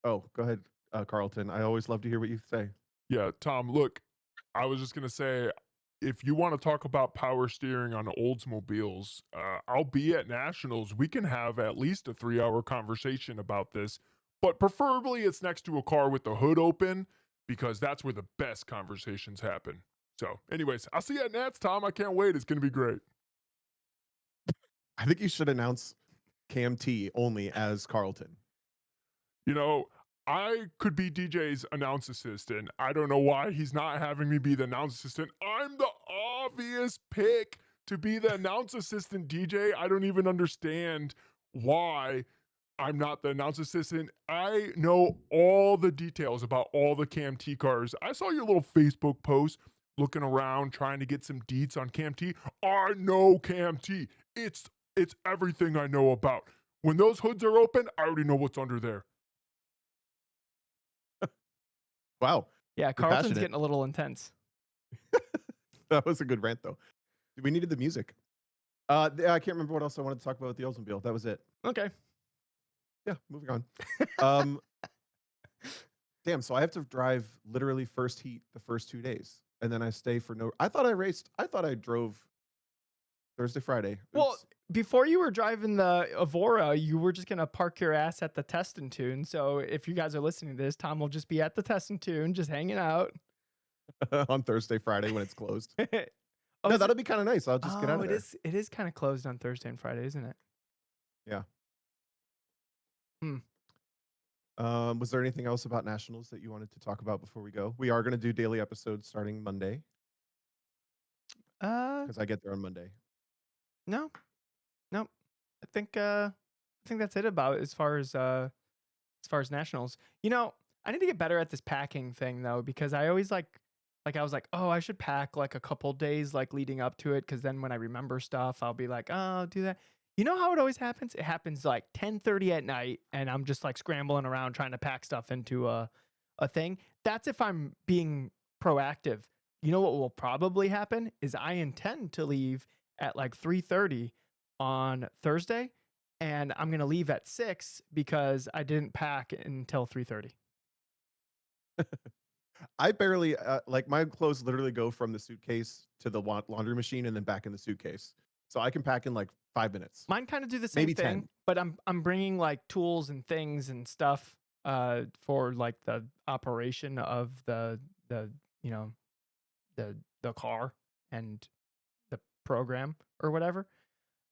Speaker 2: Oh, go ahead, Carlton. I always love to hear what you say.
Speaker 4: yeah, Tom, look, I was just going to say, if you want to talk about power steering on Oldsmobiles, I'll be at Nationals. We can have at least a 3-hour conversation about this, but preferably it's next to a car with the hood open because that's where the best conversations happen. So, anyways, I'll see you at Nats, Tom. I can't wait. It's going to be great.
Speaker 2: I think you should announce Cam T only as Carlton.
Speaker 4: You know, I could be DJ's announce assistant. I don't know why he's not having me be the announce assistant. I'm the obvious pick to be the announce assistant, DJ. I don't even understand why I'm not the announce assistant. I know all the details about all the Cam T cars. I saw your little Facebook post looking around trying to get some deets on Cam T. I know Cam T. It's everything I know about. When those hoods are open, I already know what's under there.
Speaker 2: Wow,
Speaker 1: Yeah, Carlton's
Speaker 2: passionate.
Speaker 1: getting a little intense.
Speaker 2: That was a good rant, though. We needed the music. I can't remember what else I wanted to talk about with the Oldsmobile. That was it.
Speaker 1: Okay.
Speaker 2: Yeah, moving on. Damn, so I have to drive literally first heat the first 2 days, and then I stay for no I thought I raced I thought I drove Thursday, Friday.
Speaker 1: Well,
Speaker 2: Oops.
Speaker 1: before you were driving the Evora, you were just gonna park your ass at the Test and Tune. So if you guys are listening to this, Tom will just be at the Test and Tune, just hanging out.
Speaker 2: On Thursday, Friday when it's closed.
Speaker 1: Oh,
Speaker 2: No,
Speaker 1: is it?
Speaker 2: that'll be kinda nice. I'll just get out
Speaker 1: Oh,
Speaker 2: of
Speaker 1: it
Speaker 2: there.
Speaker 1: is. It is kind of closed on Thursday and Friday, isn't it?
Speaker 2: Yeah.
Speaker 1: Hmm.
Speaker 2: Was there anything else about nationals that you wanted to talk about before we go? We are gonna do daily episodes starting Monday
Speaker 1: Uh,
Speaker 2: because I get there on Monday.
Speaker 1: no, no. I think that's it about as far as nationals. You know, I need to get better at this packing thing though, because I always like I was like, oh, I should pack like a couple days like leading up to it, because then when I remember stuff, I'll be like, oh, I'll do that. You know how it always happens? It happens like 10:30 at night, and I'm just like scrambling around trying to pack stuff into a thing. That's if I'm being proactive. You know what will probably happen is I intend to leave at like 3:30 on Thursday, and I'm gonna leave at 6 because I didn't pack until 3:30.
Speaker 2: I barely like my clothes literally go from the suitcase to the laundry machine and then back in the suitcase. So I can pack in like 5 minutes,
Speaker 1: Mine kind of do the same
Speaker 2: maybe
Speaker 1: thing,
Speaker 2: 10.
Speaker 1: but I'm bringing like tools and things and stuff for like the operation of the you know the car and the program or whatever.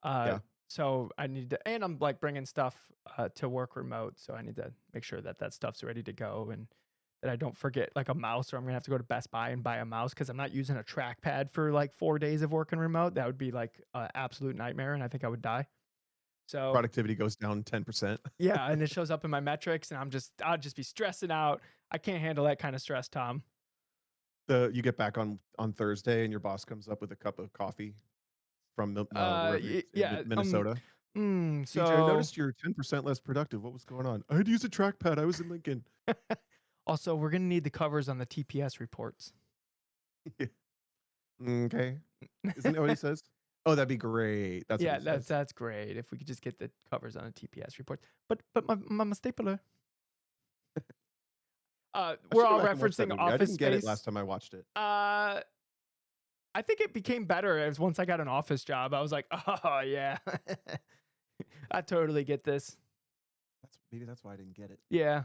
Speaker 1: Uh,
Speaker 2: Yeah.
Speaker 1: so I need to, and I'm like bringing stuff to work remote, so I need to make sure that that stuff's ready to go and that I don't forget like a mouse, or I'm gonna have to go to Best Buy and buy a mouse because I'm not using a trackpad for like 4 days of working remote. That would be like an absolute nightmare, and I think I would die. So
Speaker 2: Productivity goes down 10%.
Speaker 1: yeah, and it shows up in my metrics, and I'll just be stressing out. I can't handle that kind of stress, Tom.
Speaker 2: You get back on Thursday and your boss comes up with a cup of coffee from wherever in
Speaker 1: Yeah.
Speaker 2: Minnesota. DJ, I
Speaker 1: So
Speaker 2: noticed you're 10% less productive. What was going on? I had to use a trackpad. I was in Lincoln.
Speaker 1: also, we're gonna need the covers on the TPS reports.
Speaker 2: Okay. Isn't that what he says? Oh, that'd be great. That's what
Speaker 1: Yeah,
Speaker 2: he says.
Speaker 1: that's great if we could just get the covers on the TPS reports. But my stapler.
Speaker 2: I
Speaker 1: We're
Speaker 2: should go
Speaker 1: all
Speaker 2: back and watch that
Speaker 1: referencing
Speaker 2: movie. I
Speaker 1: Office
Speaker 2: didn't get it
Speaker 1: Space.
Speaker 2: last time I watched it.
Speaker 1: I think it became better as once I got an office job. I was like, oh yeah, I totally get this.
Speaker 2: Maybe that's why I didn't get it.
Speaker 1: Yeah,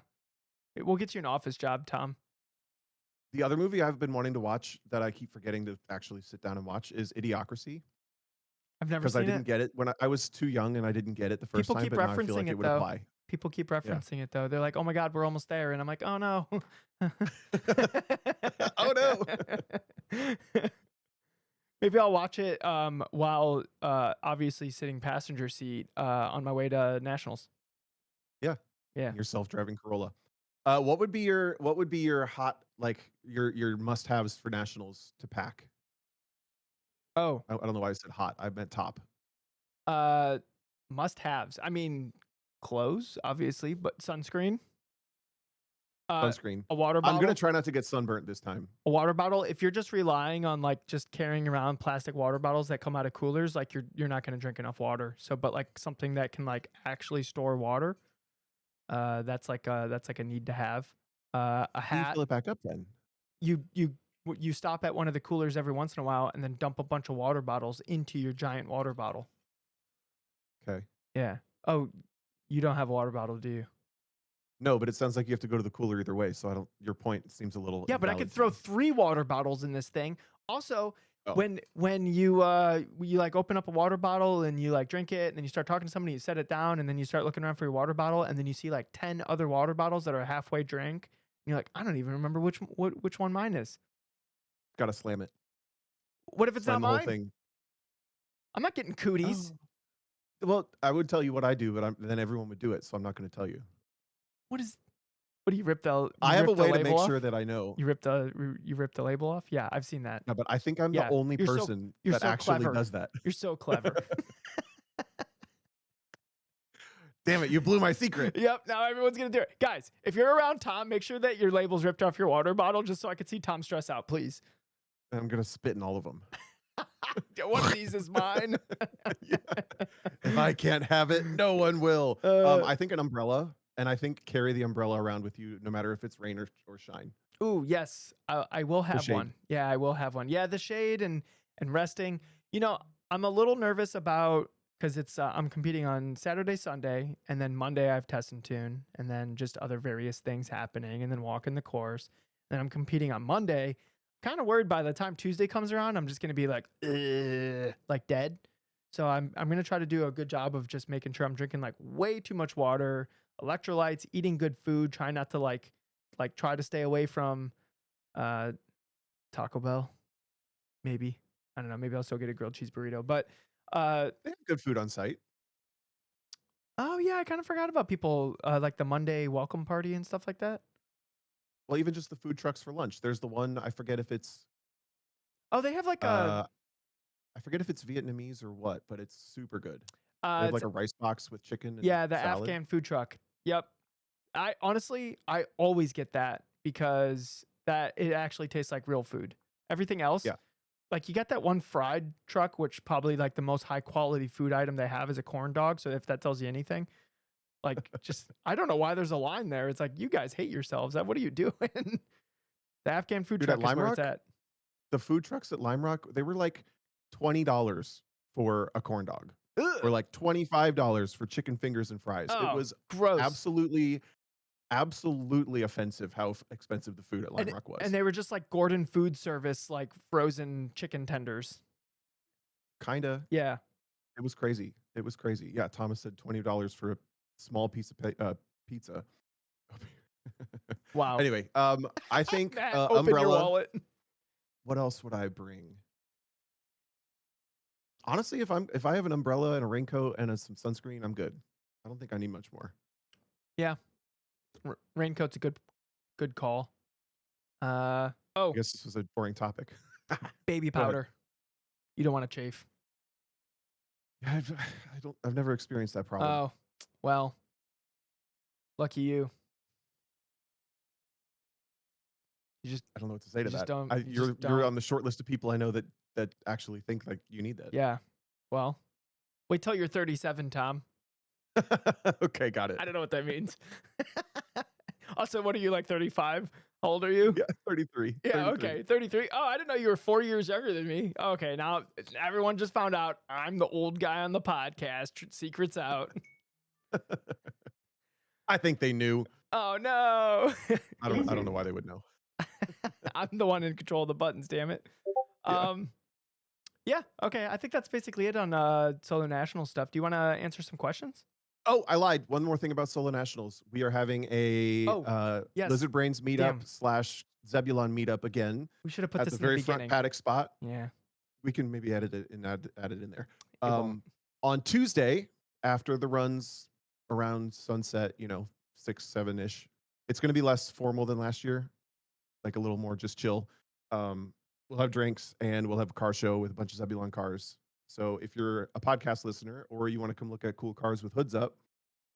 Speaker 1: we'll get you an office job, Tom.
Speaker 2: The other movie I've been wanting to watch that I keep forgetting to actually sit down and watch is Idiocracy,
Speaker 1: I've never
Speaker 2: because I
Speaker 1: seen
Speaker 2: didn't
Speaker 1: it.
Speaker 2: get it when I was too young and I didn't get it the first
Speaker 1: People
Speaker 2: time,
Speaker 1: keep
Speaker 2: but now I feel
Speaker 1: referencing
Speaker 2: like it
Speaker 1: it
Speaker 2: would
Speaker 1: though.
Speaker 2: apply.
Speaker 1: People keep
Speaker 2: Yeah.
Speaker 1: referencing it though. They're like, "Oh my God, we're almost there," and I'm like, "Oh no."
Speaker 2: Oh no.
Speaker 1: Maybe I'll watch it while obviously sitting passenger seat on my way to nationals.
Speaker 2: Yeah.
Speaker 1: Yeah.
Speaker 2: Your self-driving Corolla. What would be your hot, like your must-haves for nationals to pack?
Speaker 1: Oh,
Speaker 2: I don't know why I said hot. I meant top.
Speaker 1: uh, must-haves. I mean, clothes, obviously, but sunscreen. Uh,
Speaker 2: Sunscreen.
Speaker 1: a water
Speaker 2: I'm gonna
Speaker 1: bottle.
Speaker 2: try not to get sunburnt this time.
Speaker 1: A water bottle. If you're just relying on like just carrying around plastic water bottles that come out of coolers, like you're not gonna drink enough water. So, but like something that can like actually store water, that's like a need to have. A
Speaker 2: How do you
Speaker 1: hat.
Speaker 2: fill it back up then?
Speaker 1: You stop at one of the coolers every once in a while and then dump a bunch of water bottles into your giant water bottle.
Speaker 2: Okay.
Speaker 1: Yeah. Oh, you don't have a water bottle, do you?
Speaker 2: No, but it sounds like you have to go to the cooler either way. So I don't. Your point seems a little.
Speaker 1: Yeah, but I could
Speaker 2: invalid to
Speaker 1: throw
Speaker 2: me.
Speaker 1: 3 water bottles in this thing. Also,
Speaker 2: Oh.
Speaker 1: when you like open up a water bottle and you like drink it and then you start talking to somebody, you set it down and then you start looking around for your water bottle and then you see like 10 other water bottles that are halfway drank. And you're like, I don't even remember which one mine is.
Speaker 2: Gotta slam it.
Speaker 1: What if it's
Speaker 2: Slam
Speaker 1: not
Speaker 2: the whole
Speaker 1: mine?
Speaker 2: thing.
Speaker 1: I'm not getting cooties.
Speaker 2: Oh. Well, I would tell you what I do, but then everyone would do it, so I'm not going to tell you.
Speaker 1: What do you rip the?
Speaker 2: I have a
Speaker 1: rip the
Speaker 2: way to
Speaker 1: label
Speaker 2: make
Speaker 1: off?
Speaker 2: sure that I know.
Speaker 1: You rip the label off? Yeah, I've seen that.
Speaker 2: No, but I think I'm the
Speaker 1: Yeah,
Speaker 2: only
Speaker 1: you're so-
Speaker 2: person
Speaker 1: you're
Speaker 2: that
Speaker 1: so
Speaker 2: actually
Speaker 1: clever.
Speaker 2: does that.
Speaker 1: You're so clever.
Speaker 2: Damn it, you blew my secret.
Speaker 1: Yep, now everyone's gonna do it. Guys, if you're around Tom, make sure that your label's ripped off your water bottle just so I can see Tom stress out, please.
Speaker 2: I'm going to spit in all of them.
Speaker 1: One of these is mine.
Speaker 2: Yeah. If I can't have it, no one will.
Speaker 1: Uh,
Speaker 2: I think an umbrella And I think carry the umbrella around with you no matter if it's rain or shine.
Speaker 1: Ooh, yes, I will
Speaker 2: The
Speaker 1: have
Speaker 2: shade.
Speaker 1: one. Yeah, I will have one. Yeah, the shade and resting. You know, I'm a little nervous about because it's I'm competing on Saturday, Sunday, and then Monday I have test and tune, and then just other various things happening, and then walking the course. Then I'm competing on Monday. Kind of worried by the time Tuesday comes around, I'm just gonna be like, "Ugh," like dead. So I'm gonna try to do a good job of just making sure I'm drinking like way too much water, electrolytes, eating good food, try not to like try to stay away from uh Taco Bell, maybe. I don't know, maybe I'll still get a grilled cheese burrito. But
Speaker 2: They have good food on site.
Speaker 1: oh yeah, I kind of forgot about people like the Monday welcome party and stuff like that.
Speaker 2: Well, even just the food trucks for lunch. There's the one, I forget if it's
Speaker 1: Oh, they have like a
Speaker 2: uh I forget if it's Vietnamese or what, but it's super good. They have
Speaker 1: it's
Speaker 2: like a rice box with chicken and
Speaker 1: yeah, the
Speaker 2: salad.
Speaker 1: Afghan food truck. Yep. I honestly I always get that because that it actually tastes like real food. Everything else,
Speaker 2: Yeah.
Speaker 1: like you got that one fried truck, which probably like the most high quality food item they have is a corn dog. So if that tells you anything, like just I don't know why there's a line there. It's like you guys hate yourselves. What are you doing? The Afghan food
Speaker 2: Dude, at
Speaker 1: truck is
Speaker 2: Lime
Speaker 1: where it's
Speaker 2: Rock,
Speaker 1: at.
Speaker 2: the food trucks at Lime Rock, they were like $20 for a corn dog or
Speaker 1: Ugh.
Speaker 2: like $25 for chicken fingers and fries. It
Speaker 1: Oh,
Speaker 2: was
Speaker 1: gross.
Speaker 2: absolutely, absolutely offensive how expensive the food at Lime
Speaker 1: And
Speaker 2: Rock
Speaker 1: and
Speaker 2: was.
Speaker 1: they were just like Gordon food service, like frozen chicken tenders.
Speaker 2: Kinda.
Speaker 1: Yeah.
Speaker 2: It was crazy. It was crazy. Yeah, Thomas said $20 for a small piece of pizza.
Speaker 1: Wow.
Speaker 2: Anyway, I think
Speaker 1: Matt, open your
Speaker 2: umbrella.
Speaker 1: wallet.
Speaker 2: What else would I bring? Honestly, if I have an umbrella and a raincoat and some sunscreen, I'm good. I don't think I need much more.
Speaker 1: Yeah. Raincoat's a good call.
Speaker 2: I
Speaker 1: Oh,
Speaker 2: guess this was a boring topic.
Speaker 1: baby
Speaker 2: Go ahead.
Speaker 1: powder. You don't want to chafe.
Speaker 2: Yeah, I've never experienced that problem.
Speaker 1: Oh, well, lucky you. You just
Speaker 2: I don't know what to say
Speaker 1: you
Speaker 2: to
Speaker 1: just
Speaker 2: that.
Speaker 1: don't you
Speaker 2: You're
Speaker 1: just
Speaker 2: on
Speaker 1: don't.
Speaker 2: the short list of people I know that actually think like you need that.
Speaker 1: Yeah. Well, wait till you're 37, Tom.
Speaker 2: Okay, got it.
Speaker 1: I don't know what that means. Also, what are you like 35? How old are you?
Speaker 2: Yeah, 33.
Speaker 1: Yeah,
Speaker 2: 33.
Speaker 1: okay, 33. Oh, I didn't know you were 4 years younger than me. Okay, now everyone just found out I'm the old guy on the podcast. Secrets out.
Speaker 2: I think they knew.
Speaker 1: Oh no.
Speaker 2: I don't know
Speaker 3: Lizard.
Speaker 2: why they would know.
Speaker 1: I'm the one in control of the buttons, damn it.
Speaker 2: Yeah.
Speaker 1: Um yeah, okay. I think that's basically it on solo national stuff. Do you want to answer some questions?
Speaker 2: Oh, I lied. One more thing about Solo Nationals. We are having a
Speaker 1: Oh, yes.
Speaker 2: Lizard Brains meetup
Speaker 1: Damn.
Speaker 2: / Zebulon meetup again
Speaker 1: We should have put
Speaker 2: at
Speaker 1: this
Speaker 2: the
Speaker 1: in the
Speaker 2: very front
Speaker 1: beginning.
Speaker 2: paddock spot.
Speaker 1: Yeah.
Speaker 2: We can maybe edit it and add it in there.
Speaker 1: It won't.
Speaker 2: On Tuesday, after the runs around sunset, 6, 7-ish, it's going to be less formal than last year, like a little more just chill. We'll have drinks and we'll have a car show with a bunch of Zebulon cars. So if you're a podcast listener or you want to come look at cool cars with hoods up,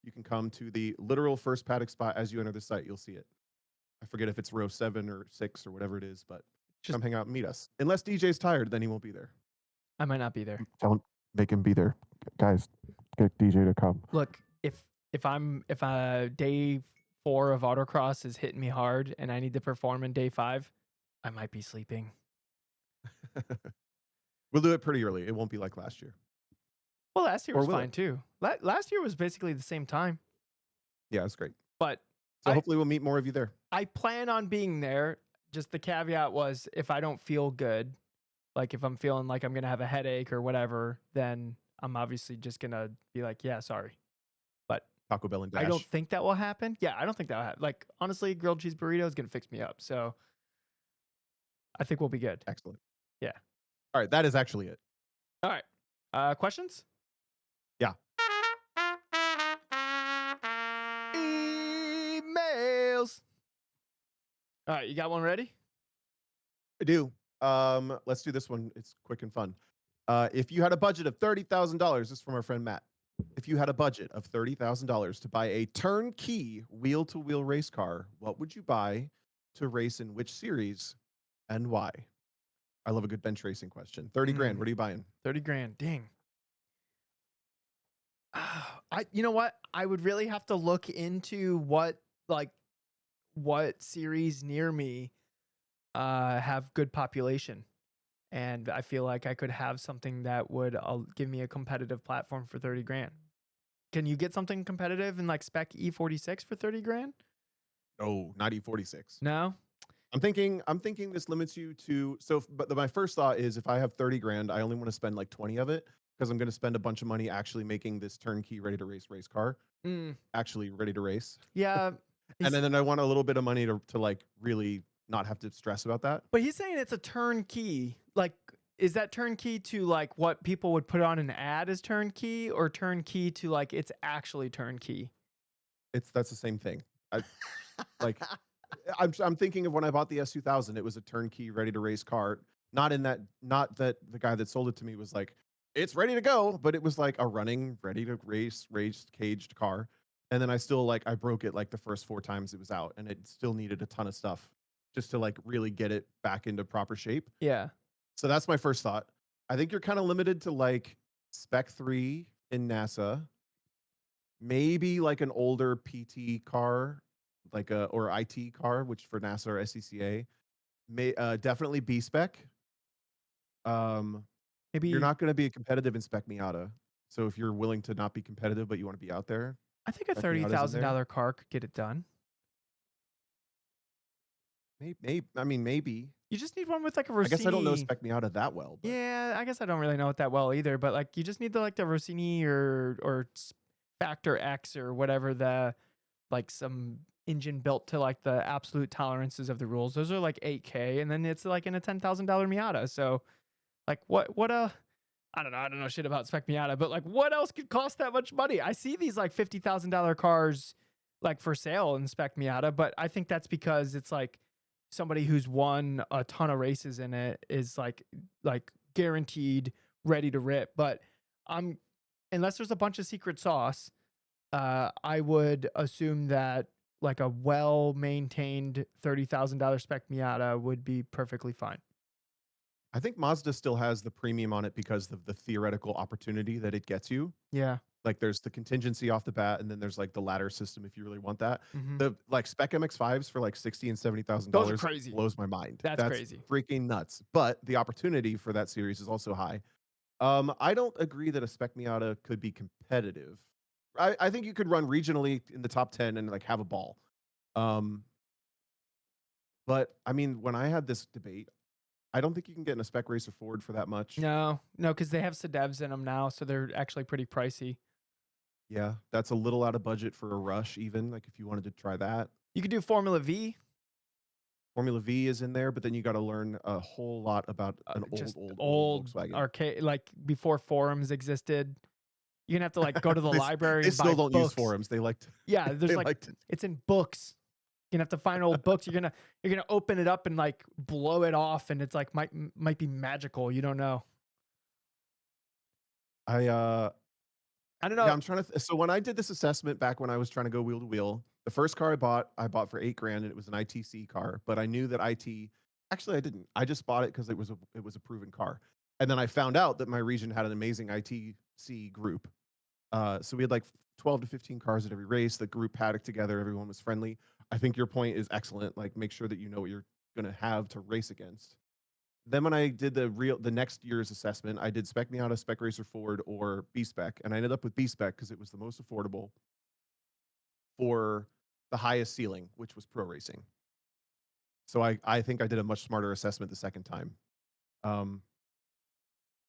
Speaker 2: you can come to the literal first paddock spot as you enter the site. You'll see it. I forget if it's row 7 or 6 or whatever it is, but
Speaker 1: Just
Speaker 2: come hang out and meet us. Unless DJ's tired, then he won't be there.
Speaker 1: I might not be there.
Speaker 2: Don't make him be there, guys. Get DJ to come.
Speaker 1: Look, if day 4 of autocross is hitting me hard and I need to perform in day 5, I might be sleeping.
Speaker 2: We'll do it pretty early. It won't be like last year.
Speaker 1: Well, last year
Speaker 2: Or
Speaker 1: was
Speaker 2: will
Speaker 1: fine
Speaker 2: it?
Speaker 1: too. Last year was basically the same time,
Speaker 2: Yeah, it's great.
Speaker 1: but
Speaker 2: So
Speaker 1: I
Speaker 2: hopefully we'll meet more of you there.
Speaker 1: I plan on being there. Just the caveat was if I don't feel good, like if I'm feeling like I'm gonna have a headache or whatever, then I'm obviously just gonna be like, yeah, sorry. But
Speaker 2: Taco Bell and
Speaker 1: I don't
Speaker 2: Dash.
Speaker 1: think that will happen. Yeah, I don't think that will happen. Like honestly, grilled cheese burrito is gonna fix me up. So I think we'll be good.
Speaker 2: Excellent.
Speaker 1: Yeah.
Speaker 2: All right, that is actually it.
Speaker 1: All right. Questions?
Speaker 2: Yeah.
Speaker 1: Emails. All right, you got one ready?
Speaker 2: I do. Let's do this one. It's quick and fun. If you had a budget of $30,000, this is from our friend Matt. If you had a budget of $30,000 to buy a turnkey wheel-to-wheel race car, what would you buy to race in which series and why? I love a good bench racing question. 30 grand. What are you buying?
Speaker 1: 30 grand. Dang. You know what? I would really have to look into what series near me have good population. And I feel like I could have something that would give me a competitive platform for 30 grand. Can you get something competitive in like spec E46 for 30 grand?
Speaker 2: No, not E46.
Speaker 1: No?
Speaker 2: I'm thinking this limits you to my first thought is if I have 30 grand, I only want to spend like 20 of it because I'm going to spend a bunch of money actually making this turnkey ready to race car,
Speaker 1: Mm,
Speaker 2: actually ready to race.
Speaker 1: yeah.
Speaker 2: And
Speaker 1: He's,
Speaker 2: then I want a little bit of money to like really not have to stress about that.
Speaker 1: but he's saying it's a turnkey. Like, is that turnkey to like what people would put on an ad as turnkey, or turnkey to like it's actually turnkey?
Speaker 2: That's the same thing. I like I'm thinking of when I bought the S2000, it was a turnkey ready to race car. Not that the guy that sold it to me was like, it's ready to go, but it was like a running, ready to race caged car. And then I broke it like the first 4 times it was out, and it still needed a ton of stuff just to like really get it back into proper shape.
Speaker 1: Yeah.
Speaker 2: So that's my first thought. I think you're kind of limited to like Spec 3 in NASA, maybe like an older PT car, like a or IT car, which for NASA or SCCA, definitely B spec. You're
Speaker 1: Maybe
Speaker 2: not going to be competitive in Spec Miata. So if you're willing to not be competitive but you want to be out there,
Speaker 1: I think a
Speaker 2: Spec Miata's in there.
Speaker 1: $30,000 car could get it done.
Speaker 2: Maybe I mean maybe.
Speaker 1: You just need one with like a
Speaker 2: I guess I don't know
Speaker 1: Rossini.
Speaker 2: Spec Miata that well, but
Speaker 1: Yeah, I guess I don't really know it that well either, but like you just need the Rossini or Factor X or whatever like some engine built to like the absolute tolerances of the rules. Those are like 8K, and then it's like in a $10,000 Miata. So like what I don't know. I don't know shit about Spec Miata, but like what else could cost that much money? I see these like $50,000 cars like for sale in Spec Miata, but I think that's because it's like somebody who's won a ton of races in it is like guaranteed ready to rip. But I'm unless there's a bunch of secret sauce, I would assume that like a well maintained $30,000 Spec Miata would be perfectly fine.
Speaker 2: I think Mazda still has the premium on it because of the theoretical opportunity that it gets you.
Speaker 1: Yeah.
Speaker 2: Like there's the contingency off the bat, and then there's like the ladder system if you really want that.
Speaker 1: Hmm.
Speaker 2: The like Spec MX-5s for like 60 and 70,000
Speaker 1: Those are
Speaker 2: dollars
Speaker 1: crazy.
Speaker 2: blows my mind.
Speaker 1: That's
Speaker 2: That's
Speaker 1: crazy.
Speaker 2: freaking nuts. But the opportunity for that series is also high. I don't agree that a Spec Miata could be competitive. I think you could run regionally in the top 10 and like have a ball. Um, but I mean, when I had this debate, I don't think you can get in a Spec Racer Ford for that much.
Speaker 1: No, because they have sedevs in them now, so they're actually pretty pricey.
Speaker 2: Yeah, that's a little out of budget for a Rush, even like if you wanted to try that.
Speaker 1: You could do Formula V,
Speaker 2: Formula V is in there, but then you got to learn a whole lot about an
Speaker 1: just
Speaker 2: old
Speaker 1: old
Speaker 2: Volkswagen.
Speaker 1: arcade, like before forums existed. You're gonna have to like go to the library
Speaker 2: They
Speaker 1: and buy
Speaker 2: still don't use
Speaker 1: books.
Speaker 2: forums. They like to,
Speaker 1: Yeah, there's
Speaker 2: they
Speaker 1: like
Speaker 2: like to.
Speaker 1: it's in books. You're gonna have to find old books. You're gonna open it up and like blow it off, and it's like might be magical. You don't know.
Speaker 2: I
Speaker 1: I don't
Speaker 2: Yeah,
Speaker 1: know.
Speaker 2: I'm trying to. So when I did this assessment back when I was trying to go wheel to wheel, the first car I bought for 8 grand, and it was an ITC car. But I knew that IT. Actually, I didn't. I just bought it because it was a proven car. And then I found out that my region had an amazing ITC group. So we had like 12 to 15 cars at every race. The group paddock together. Everyone was friendly. I think your point is excellent. Like, make sure that you know what you're going to have to race against. Then when I did the next year's assessment, I did Spec Miata, Spec Racer Ford, or B Spec, and I ended up with B Spec because it was the most affordable for the highest ceiling, which was pro racing. So I think I did a much smarter assessment the second time. Um,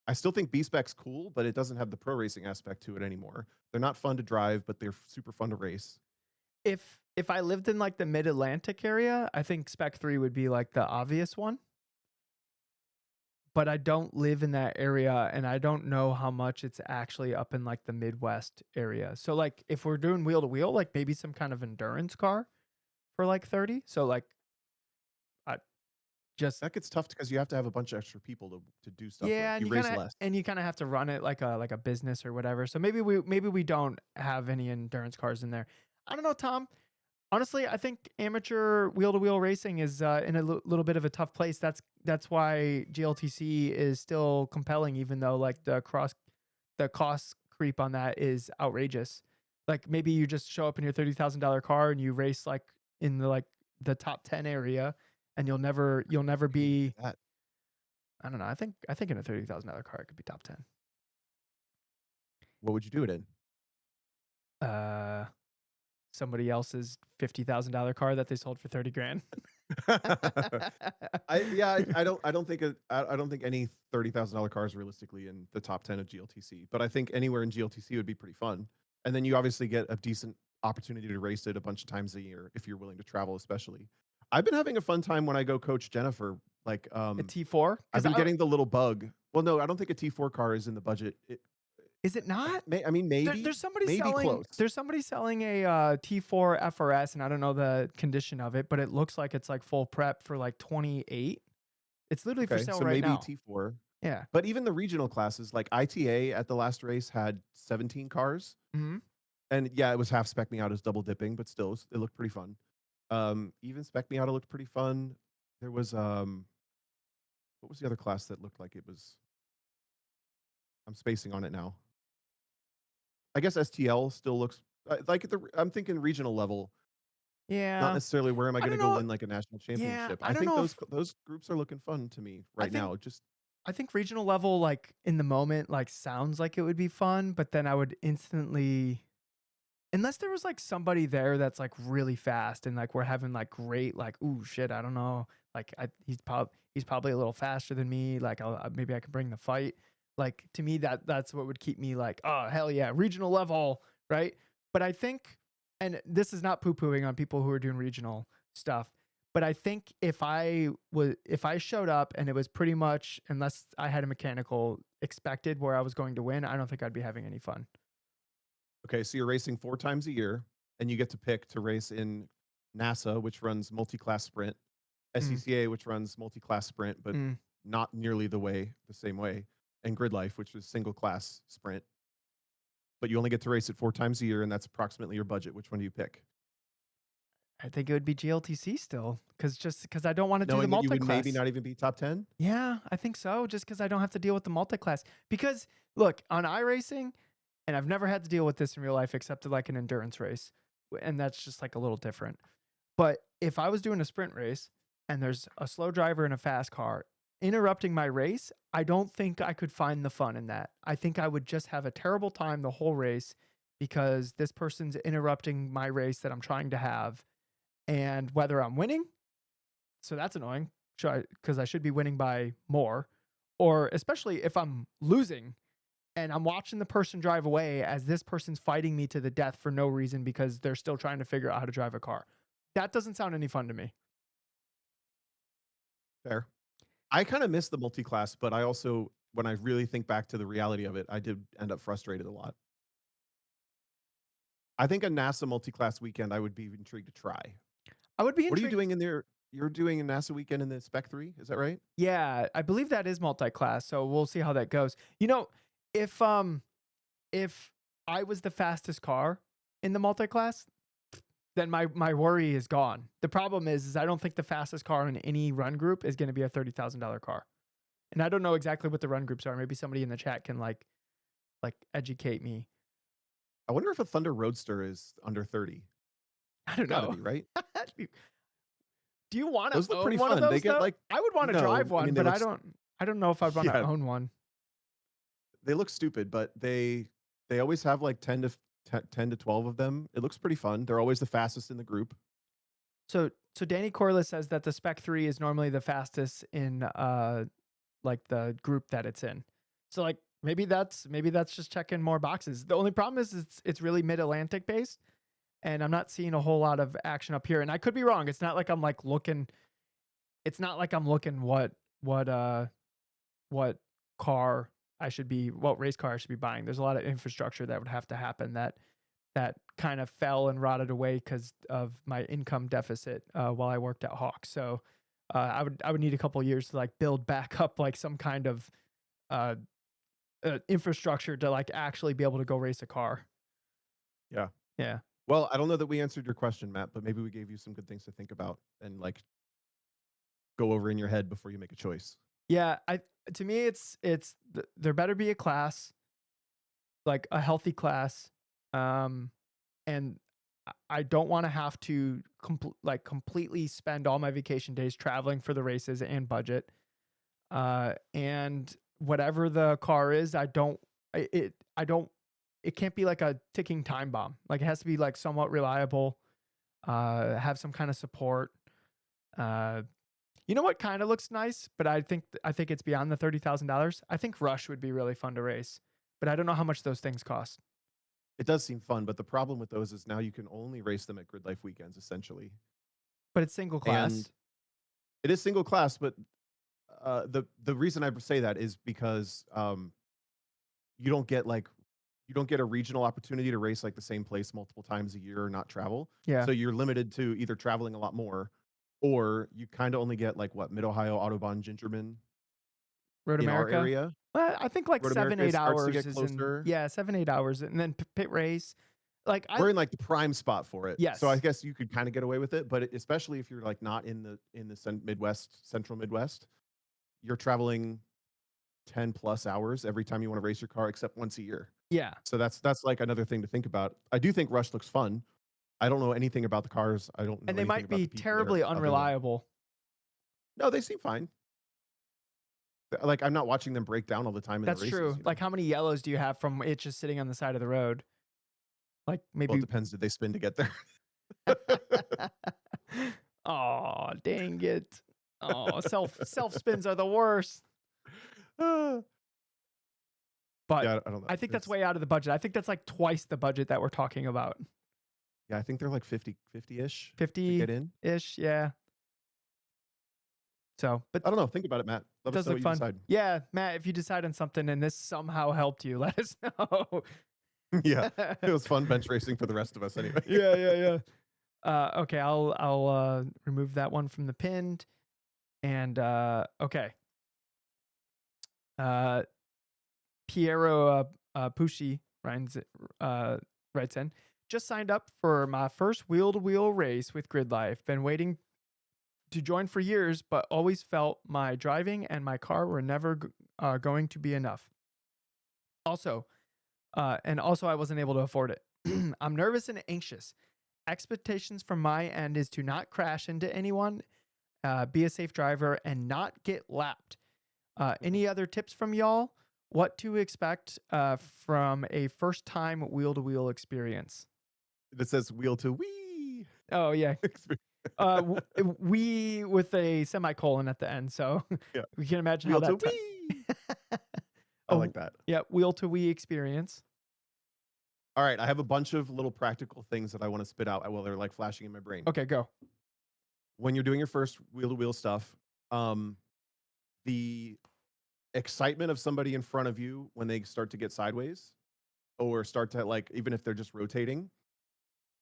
Speaker 2: I still think B Spec's cool, but it doesn't have the pro racing aspect to it anymore. They're not fun to drive, but they're super fun to race.
Speaker 1: If I lived in like the Mid Atlantic area, I think Spec 3 would be like the obvious one. But I don't live in that area, and I don't know how much it's actually up in like the Midwest area. So like if we're doing wheel to wheel, like maybe some kind of endurance car for like 30. So like I just
Speaker 2: That gets tough because you have to have a bunch of extra people to do stuff with.
Speaker 1: yeah,
Speaker 2: You race less.
Speaker 1: and you kind of have to run it like a business or whatever. So maybe we don't have any endurance cars in there. I don't know, Tom. Honestly, I think amateur wheel-to-wheel racing is in a little bit of a tough place. That's why GLTC is still compelling, even though like the cost creep on that is outrageous. Like maybe you just show up in your $30,000 car and you race like in the top 10 area, and you'll never
Speaker 2: Maybe you could do
Speaker 1: be.
Speaker 2: that.
Speaker 1: I don't know. I think in a $30,000 car it could be top 10.
Speaker 2: What would you do it in?
Speaker 1: Uh, Somebody else's $50,000 car that they sold for 30 grand.
Speaker 2: I don't think I don't think any $30,000 car is realistically in the top 10 of GLTC, but I think anywhere in GLTC would be pretty fun. And then you obviously get a decent opportunity to race it a bunch of times a year if you're willing to travel, especially. I've been having a fun time when I go coach Jennifer. Like,
Speaker 1: A T4?
Speaker 2: I've
Speaker 1: Because
Speaker 2: been getting the little bug. Well, no, I don't think a T4 car is in the budget.
Speaker 1: is it not?
Speaker 2: I mean, maybe,
Speaker 1: There's somebody
Speaker 2: maybe
Speaker 1: selling.
Speaker 2: close.
Speaker 1: There's somebody selling a T4 FRS, and I don't know the condition of it, but it looks like it's like full prep for like 28. It's literally for
Speaker 2: Okay,
Speaker 1: sale
Speaker 2: so
Speaker 1: right
Speaker 2: maybe
Speaker 1: now.
Speaker 2: T4.
Speaker 1: Yeah.
Speaker 2: But even the regional classes, like ITA at the last race had 17 cars.
Speaker 1: Hmm.
Speaker 2: And yeah, it was half spec me out as double dipping, but still, it looked pretty fun. Even spec me out looked pretty fun. There was what was the other class that looked like it was? I'm spacing on it now. I guess STL still looks like at the. I'm thinking regional level, not
Speaker 1: Yeah.
Speaker 2: necessarily where am I
Speaker 1: I
Speaker 2: going to
Speaker 1: don't
Speaker 2: go
Speaker 1: know.
Speaker 2: win like a national
Speaker 1: Yeah.
Speaker 2: championship.
Speaker 1: I
Speaker 2: I
Speaker 1: don't
Speaker 2: think
Speaker 1: know if
Speaker 2: those groups are looking fun to me
Speaker 1: I
Speaker 2: right
Speaker 1: think
Speaker 2: now. Just
Speaker 1: I think regional level, like in the moment, like sounds like it would be fun, but then I would instantly, unless there was like somebody there that's like really fast and like we're having like great like, ooh shit, I don't know, like he's probably a little faster than me, like maybe I could bring the fight. Like to me that's what would keep me like, oh hell yeah, regional level, right? But I think, and this is not poo pooing on people who are doing regional stuff, but I think if I showed up and it was pretty much, unless I had a mechanical expected where I was going to win, I don't think I'd be having any fun.
Speaker 2: okay, so you're racing 4 times a year, and you get to pick to race in NASA, which runs multi-class sprint,
Speaker 1: Mm,
Speaker 2: SCCA, which runs multi-class sprint, but
Speaker 1: mm.
Speaker 2: not nearly the same way, and Grid Life, which is single class sprint. But you only get to race it 4 times a year, and that's approximately your budget. Which one do you pick?
Speaker 1: I think it would be GLTC still, because I don't want to do the
Speaker 2: Knowing that you would maybe
Speaker 1: multi-class.
Speaker 2: not even be top 10?
Speaker 1: Yeah, I think so. Just because I don't have to deal with the multi-class. Because look, on iRacing, and I've never had to deal with this in real life except to like an endurance race, and that's just like a little different. But if I was doing a sprint race and there's a slow driver in a fast car interrupting my race, I don't think I could find the fun in that. I think I would just have a terrible time the whole race because this person's interrupting my race that I'm trying to have. And whether I'm winning, so that's annoying because I should be winning by more, or especially if I'm losing and I'm watching the person drive away as this person's fighting me to the death for no reason because they're still trying to figure out how to drive a car. That doesn't sound any fun to me.
Speaker 2: Fair. I kind of miss the multi-class, but I also, when I really think back to the reality of it, I did end up frustrated a lot. I think a NASA multi-class weekend, I would be intrigued to try.
Speaker 1: I would be
Speaker 2: What are you
Speaker 1: intrigued.
Speaker 2: doing in there? You're doing a NASA weekend in the Spec 3, is that right?
Speaker 1: Yeah, I believe that is multi-class, so we'll see how that goes. You know, if I was the fastest car in the multi-class, then my worry is gone. The problem is I don't think the fastest car in any run group is going to be a $30,000 car. And I don't know exactly what the run groups are. Maybe somebody in the chat can like educate me.
Speaker 2: I wonder if a Thunder Roadster is under 30.
Speaker 1: I don't
Speaker 2: Gotta
Speaker 1: know.
Speaker 2: be, right?
Speaker 1: Do you want to
Speaker 2: Those look
Speaker 1: own
Speaker 2: pretty
Speaker 1: one of
Speaker 2: fun. They
Speaker 1: those
Speaker 2: get
Speaker 1: though?
Speaker 2: like,
Speaker 1: I would want to drive
Speaker 2: no, I
Speaker 1: one,
Speaker 2: mean, they
Speaker 1: but
Speaker 2: look,
Speaker 1: I don't know if I'd want to
Speaker 2: yeah,
Speaker 1: own one.
Speaker 2: they look stupid, but they always have like 10 to 12 of them. It looks pretty fun. They're always the fastest in the group.
Speaker 1: So Danny Corliss says that the Spec 3 is normally the fastest in like the group that it's in. So like maybe that's just checking more boxes. The only problem is it's really mid-Atlantic based, and I'm not seeing a whole lot of action up here. And I could be wrong. It's not like I'm like looking. It's not like I'm looking what car what race car I should be buying. There's a lot of infrastructure that would have to happen that kind of fell and rotted away because of my income deficit while I worked at Hawk. So I would need a couple years to like build back up like some kind of uh, infrastructure to like actually be able to go race a car.
Speaker 2: Yeah.
Speaker 1: Yeah.
Speaker 2: Well, I don't know that we answered your question, Matt, but maybe we gave you some good things to think about and like go over in your head before you make a choice.
Speaker 1: Yeah, to me there better be a class, like a healthy class. and I don't want to have to completely spend all my vacation days traveling for the races and budget. And whatever the car is, I don't it can't be like a ticking time bomb. Like it has to be like somewhat reliable, have some kind of support. Uh, you know what kind of looks nice, but I think it's beyond the $30,000. I think Rush would be really fun to race, but I don't know how much those things cost.
Speaker 2: It does seem fun, but the problem with those is now you can only race them at Grid Life weekends, essentially.
Speaker 1: But it's single
Speaker 2: And
Speaker 1: class.
Speaker 2: it is single class, but the reason I say that is because you don't get like you don't get a regional opportunity to race like the same place multiple times a year or not travel.
Speaker 1: Yeah.
Speaker 2: So you're limited to either traveling a lot more, or you kind of only get like what Mid Ohio Autobahn Gingerman
Speaker 1: Road
Speaker 2: in our
Speaker 1: America.
Speaker 2: area.
Speaker 1: Well, I think like
Speaker 2: Road
Speaker 1: seven,
Speaker 2: America it
Speaker 1: eight
Speaker 2: starts to
Speaker 1: hours
Speaker 2: get
Speaker 1: is in,
Speaker 2: closer.
Speaker 1: yeah, 7, 8 hours. And then pit race. Like
Speaker 2: We're in like the prime spot for it. So I
Speaker 1: yes.
Speaker 2: guess you could kind of get away with it, but especially if you're like not in the Midwest, central Midwest, you're traveling 10 plus hours every time you want to race your car except once a year.
Speaker 1: Yeah.
Speaker 2: So that's like another thing to think about. I do think Rush looks fun. I don't know anything about the cars. I don't know
Speaker 1: And they
Speaker 2: anything
Speaker 1: might
Speaker 2: about
Speaker 1: be
Speaker 2: the people there
Speaker 1: terribly
Speaker 2: other than
Speaker 1: unreliable.
Speaker 2: no, they seem fine. Like I'm not watching them break down all the time in
Speaker 1: That's
Speaker 2: the races.
Speaker 1: true.
Speaker 2: You know?
Speaker 1: Like how many yellows do you have from it just sitting on the side of the road? Like
Speaker 2: Well, it
Speaker 1: maybe.
Speaker 2: depends. Did they spin to get there?
Speaker 1: Oh, dang it. Oh, self spins are the worst.
Speaker 2: Uh,
Speaker 1: But
Speaker 2: yeah, I don't know.
Speaker 1: I think that's
Speaker 2: It's,
Speaker 1: way out of the budget. I think that's like twice the budget that we're talking about.
Speaker 2: yeah, I think they're like 50-ish to get in.
Speaker 1: 50-ish, yeah. So, but
Speaker 2: I don't know. Think about it, Matt.
Speaker 1: it
Speaker 2: Let us
Speaker 1: does
Speaker 2: know
Speaker 1: look
Speaker 2: what you
Speaker 1: fun.
Speaker 2: decide.
Speaker 1: Yeah, Matt, if you decide on something and this somehow helped you, let us know.
Speaker 2: Yeah, it was fun bench racing for the rest of us anyway.
Speaker 1: Yeah. Okay, I'll remove that one from the pinned. And okay. Piero Pucci writes in, just signed up for my first wheel-to-wheel race with Grid Life. Been waiting to join for years, but always felt my driving and my car were never going to be enough. Also, I wasn't able to afford it. I'm nervous and anxious. Expectations from my end is to not crash into anyone, be a safe driver, and not get lapped. Any other tips from y'all? What to expect from a first time wheel to wheel experience?
Speaker 2: That says wheel to wee.
Speaker 1: Oh, yeah. We with a semicolon at the end. So
Speaker 2: Yeah.
Speaker 1: we can imagine
Speaker 2: Wheel
Speaker 1: how
Speaker 2: to
Speaker 1: that.
Speaker 2: wee. I like that.
Speaker 1: Yeah. Wheel to wheel experience.
Speaker 2: All right. I have a bunch of little practical things that I want to spit out while they're like flashing in my brain.
Speaker 1: Okay, go.
Speaker 2: When you're doing your first wheel to wheel stuff, the excitement of somebody in front of you when they start to get sideways or start to like, even if they're just rotating,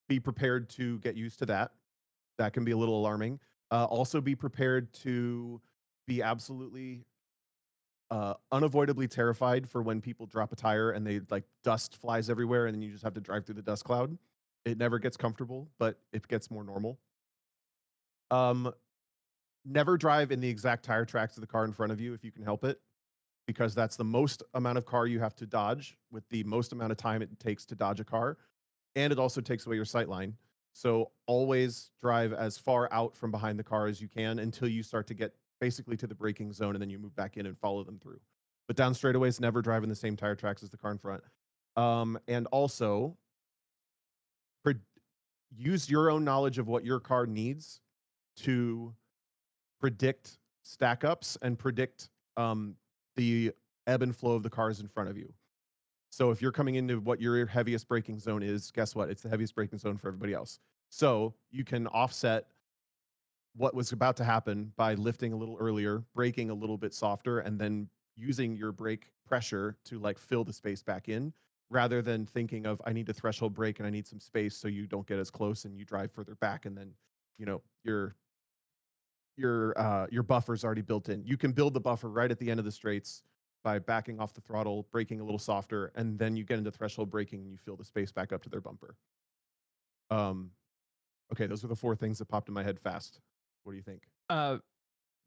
Speaker 2: be prepared to get used to that. That can be a little alarming. Also be prepared to be absolutely unavoidably terrified for when people drop a tire and they like dust flies everywhere and then you just have to drive through the dust cloud. It never gets comfortable, but it gets more normal. Never drive in the exact tire tracks of the car in front of you if you can help it, because that's the most amount of car you have to dodge with the most amount of time it takes to dodge a car. And it also takes away your sight line. So always drive as far out from behind the car as you can until you start to get basically to the braking zone, and then you move back in and follow them through. But down straightaways, never drive in the same tire tracks as the car in front. And also, use your own knowledge of what your car needs to predict stack ups and predict the ebb and flow of the cars in front of you. So if you're coming into what your heaviest braking zone is, guess what? It's the heaviest braking zone for everybody else. So you can offset what was about to happen by lifting a little earlier, braking a little bit softer, and then using your brake pressure to like fill the space back in, rather than thinking of I need to threshold brake and I need some space so you don't get as close and you drive further back, and then you know your buffer's already built in. You can build the buffer right at the end of the straights by backing off the throttle, braking a little softer, and then you get into threshold braking and you fill the space back up to their bumper. Okay, those are the 4 things that popped in my head fast. What do you think?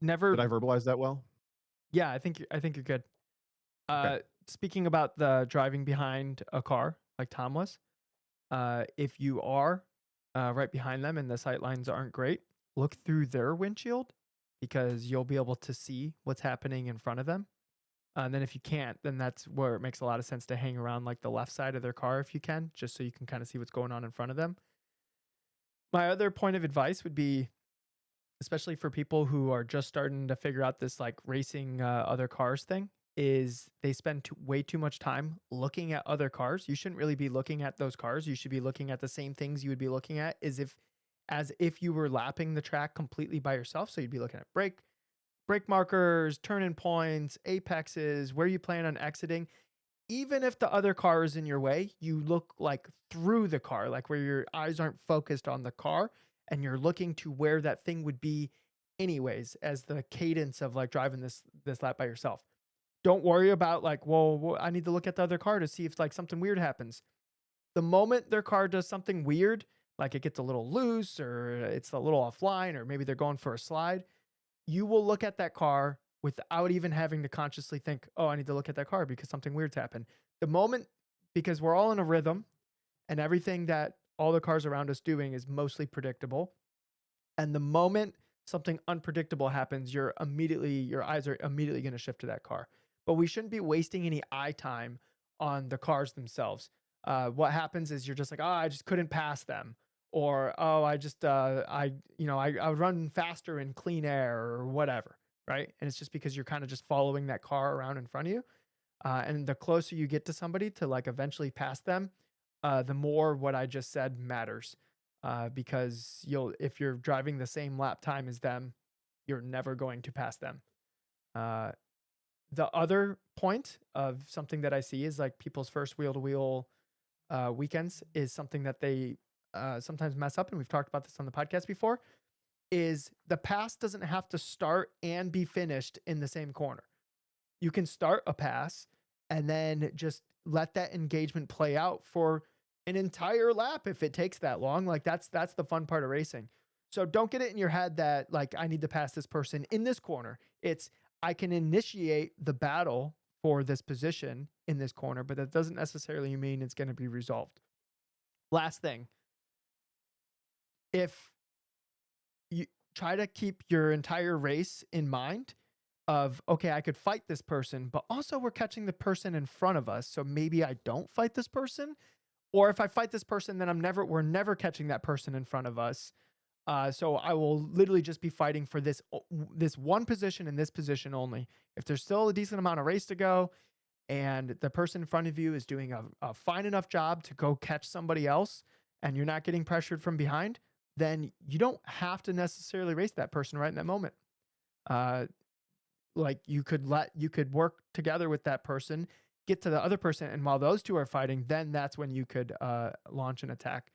Speaker 1: Never.
Speaker 2: Did I verbalize that well?
Speaker 1: Yeah, I think you're good.
Speaker 2: Okay.
Speaker 1: Speaking about the driving behind a car, like Tom was, If you are right behind them and the sight lines aren't great, look through their windshield because you'll be able to see what's happening in front of them. And then if you can't, then that's where it makes a lot of sense to hang around like the left side of their car if you can, just so you can kind of see what's going on in front of them. My other point of advice would be, especially for people who are just starting to figure out this like racing other cars thing, is they spend way too much time looking at other cars. You shouldn't really be looking at those cars. You should be looking at the same things you would be looking at as if you were lapping the track completely by yourself. So you'd be looking at brake markers, turning points, apexes, where you plan on exiting. Even if the other car is in your way, you look like through the car, like where your eyes aren't focused on the car and you're looking to where that thing would be anyways as the cadence of like driving this lap by yourself. Don't worry about like, well, I need to look at the other car to see if like something weird happens. The moment their car does something weird, like it gets a little loose or it's a little offline or maybe they're going for a slide, you will look at that car without even having to consciously think, "Oh, I need to look at that car because something weird's happened." The moment because we're all in a rhythm and everything that all the cars around us doing is mostly predictable. And the moment something unpredictable happens, your eyes are immediately going to shift to that car. But we shouldn't be wasting any eye time on the cars themselves. What happens is you're just like, oh, I just couldn't pass them, or oh, I just I would run faster in clean air or whatever, right? And it's just because you're kind of just following that car around in front of you. And the closer you get to somebody to like eventually pass them, the more what I just said matters. Because if you're driving the same lap time as them, you're never going to pass them. Uh, the other point of something that I see is like people's first wheel to wheel weekends is something that they sometimes mess up. And we've talked about this on the podcast before is the pass doesn't have to start and be finished in the same corner. You can start a pass and then just let that engagement play out for an entire lap if it takes that long. Like that's the fun part of racing. So don't get it in your head that like I need to pass this person in this corner. It's I can initiate the battle for this position in this corner, but that doesn't necessarily mean it's going to be resolved. Last thing, if you try to keep your entire race in mind of okay, I could fight this person, but also we're catching the person in front of us, so maybe I don't fight this person, or if I fight this person, then we're never catching that person in front of us. So I will literally just be fighting for this one position and this position only. If there's still a decent amount of race to go, and the person in front of you is doing a fine enough job to go catch somebody else, and you're not getting pressured from behind, then you don't have to necessarily race that person right in that moment. Uh, like you could work together with that person, get to the other person, and while those two are fighting, then that's when you could launch an attack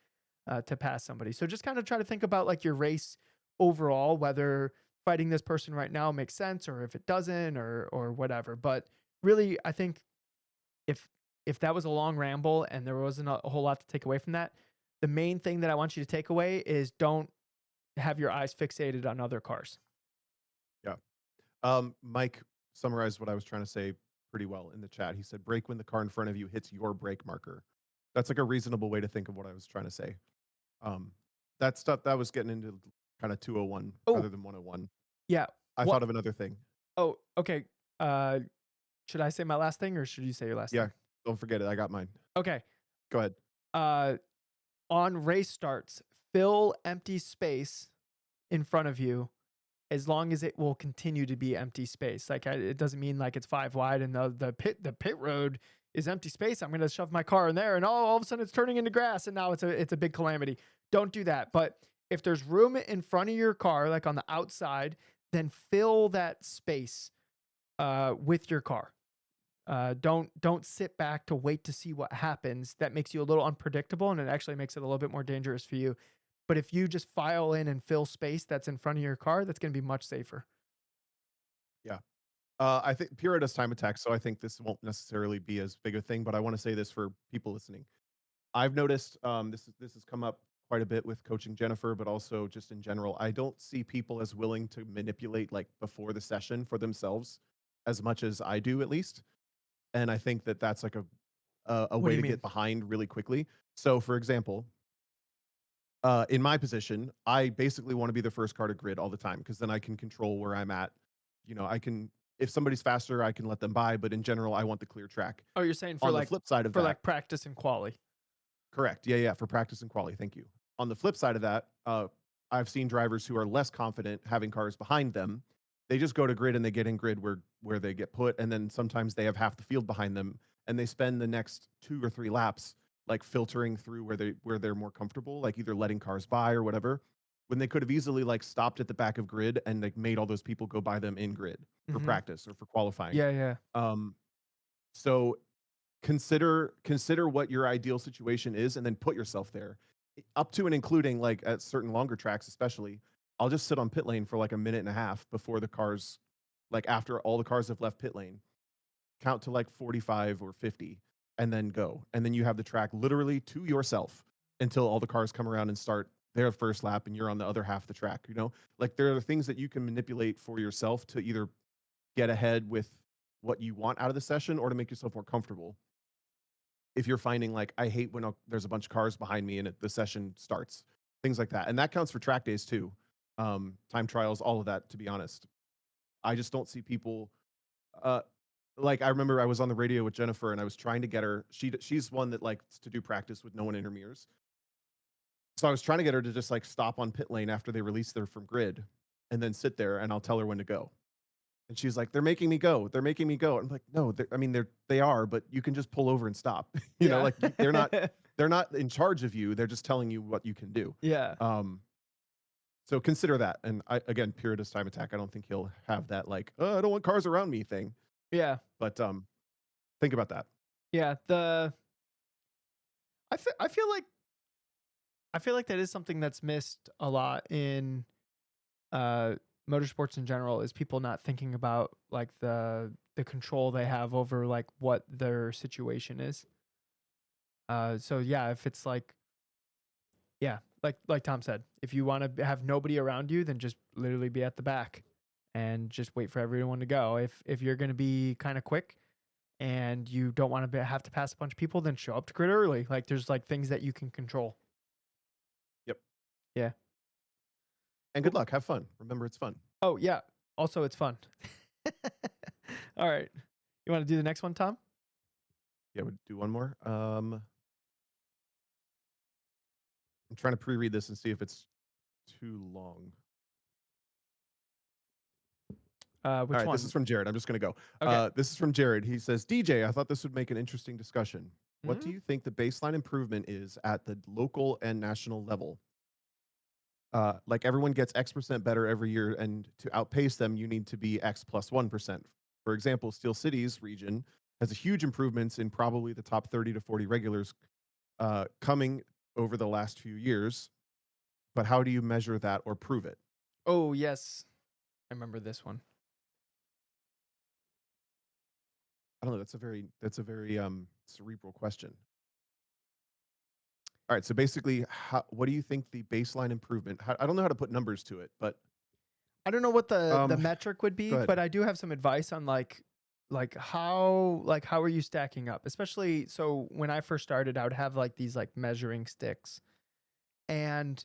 Speaker 1: to pass somebody. So just kind of try to think about like your race overall, whether fighting this person right now makes sense or if it doesn't or whatever. But really, I think if if that was a long ramble and there wasn't a whole lot to take away from that, the main thing that I want you to take away is don't have your eyes fixated on other cars.
Speaker 2: Yeah. Mike summarized what I was trying to say pretty well in the chat. He said, "Brake when the car in front of you hits your brake marker." That's like a reasonable way to think of what I was trying to say. Um, that stuff that was getting into kind of 201
Speaker 1: Oh,
Speaker 2: rather than 101.
Speaker 1: yeah.
Speaker 2: I
Speaker 1: What?
Speaker 2: thought of another thing.
Speaker 1: Oh, okay. Uh, should I say my last thing or should you say your last
Speaker 2: Yeah,
Speaker 1: thing?
Speaker 2: don't forget it. I got mine.
Speaker 1: Okay.
Speaker 2: Go ahead.
Speaker 1: Uh, on race starts, fill empty space in front of you as long as it will continue to be empty space. Like it doesn't mean like it's five wide and the pit road is empty space. I'm going to shove my car in there and all of a sudden it's turning into grass and now it's a big calamity. Don't do that. But if there's room in front of your car, like on the outside, then fill that space with your car. Don't sit back to wait to see what happens. That makes you a little unpredictable, and it actually makes it a little bit more dangerous for you. But if you just file in and fill space that's in front of your car, that's going to be much safer.
Speaker 2: Yeah. I think Pura does time attack, so I think this won't necessarily be as big a thing. But I want to say this for people listening. I've noticed this has come up quite a bit with coaching Jennifer, but also just in general. I don't see people as willing to manipulate like before the session for themselves as much as I do, at least. And I think that that's like a a
Speaker 1: What do
Speaker 2: way
Speaker 1: you
Speaker 2: to
Speaker 1: mean?
Speaker 2: get behind really quickly. So, for example, in my position, I basically want to be the first car to grid all the time because then I can control where I'm at. I can if somebody's faster, I can let them by, but in general, I want the clear track.
Speaker 1: Oh, you're saying
Speaker 2: On the flip side of
Speaker 1: for
Speaker 2: that,
Speaker 1: like practice and quali.
Speaker 2: correct. Yeah, yeah, for practice and quality. Thank you. On the flip side of that, I've seen drivers who are less confident having cars behind them. They just go to grid and they get in grid where they get put, and then sometimes they have half the field behind them, and they spend the next 2 or 3 laps like filtering through where they're more comfortable, like either letting cars by or whatever. When they could have easily like stopped at the back of grid and like made all those people go by them in grid for
Speaker 1: Mm-hmm.
Speaker 2: practice or for qualifying.
Speaker 1: Yeah, yeah.
Speaker 2: Um, so consider what your ideal situation is and then put yourself there up to and including like at certain longer tracks especially. I'll just sit on pit lane for like a minute and a half before the cars, like after all the cars have left pit lane, count to like 45 or 50 and then go, and then you have the track literally to yourself until all the cars come around and start their first lap and you're on the other half of the track. Like there are things that you can manipulate for yourself to either get ahead with what you want out of the session or to make yourself more comfortable. If you're finding like I hate when there's a bunch of cars behind me and the session starts, things like that, and that counts for track days too, time trials, all of that. To be honest, I just don't see people. Uh, like I remember I was on the radio with Jennifer and I was trying to get her. She's one that likes to do practice with no one in her mirrors. So I was trying to get her to just like stop on pit lane after they release her from grid, and then sit there and I'll tell her when to go. And she's like, "They're making me go. They're making me go." I'm like, "No, I mean they are, but you can just pull over and stop."
Speaker 1: Yeah.
Speaker 2: Like they're not in charge of you. They're just telling you what you can do.
Speaker 1: Yeah.
Speaker 2: So consider that. And again, Puritas time attack. I don't think he'll have that like, "Oh, I don't want cars around me" thing.
Speaker 1: Yeah.
Speaker 2: But think about that.
Speaker 1: Yeah. I feel like that is something that's missed a lot in uh motorsports in general, is people not thinking about like the control they have over like what their situation is. So yeah, if it's like, yeah, like Tom said, if you want to have nobody around you, then just literally be at the back and just wait for everyone to go. If you're going to be kind of quick and you don't want to have to pass a bunch of people, then show up to grid early. Like there's like things that you can control.
Speaker 2: Yep.
Speaker 1: Yeah.
Speaker 2: And good luck. Have fun. Remember, it's fun.
Speaker 1: Oh yeah. Also, it's fun. All right. You want to do the next one, Tom?
Speaker 2: Yeah, we'll do one more. I'm trying to pre-read this and see if it's too long. All
Speaker 1: Which
Speaker 2: right,
Speaker 1: one?
Speaker 2: this is from Jared. I'm just going to go.
Speaker 1: Okay.
Speaker 2: This is from Jared. He says, DJ, I thought this would make an interesting discussion. What do
Speaker 1: Mhm.
Speaker 2: you think the baseline improvement is at the local and national level? Like everyone gets X% better every year, and to outpace them, you need to be X plus 1%. For example, Steel City's region has a huge improvements in probably the top 30 to 40 regulars coming over the last few years. But how do you measure that or prove it?
Speaker 1: Oh yes, I remember this one.
Speaker 2: I don't know. That's a very cerebral question. All right. So basically, what do you think the baseline improvement? I don't know how to put numbers to it, but
Speaker 1: I don't know what the
Speaker 2: um,
Speaker 1: metric would
Speaker 2: go
Speaker 1: be,
Speaker 2: ahead.
Speaker 1: but I do have some advice on how are you stacking up? Especially so when I first started, I would have like these like measuring sticks, and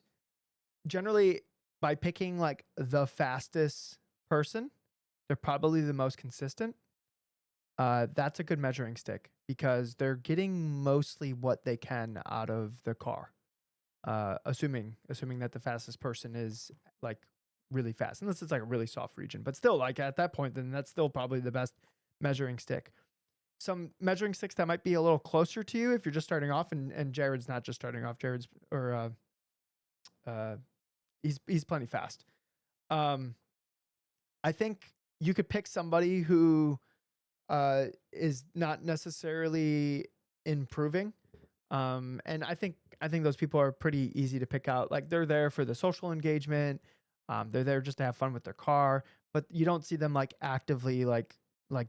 Speaker 1: generally by picking like the fastest person, they're probably the most consistent. That's a good measuring stick because they're getting mostly what they can out of the car. Assuming that the fastest person is like really fast, unless it's like a really soft region, but still, like at that point, then that's still probably the best measuring stick. Some measuring sticks that might be a little closer to you if you're just starting off, and Jared's not just starting off. Jared's or uh, he's plenty fast. Um, I think you could pick somebody who is not necessarily improving. And I think those people are pretty easy to pick out. Like they're there for the social engagement. They're there just to have fun with their car, but you don't see them like actively like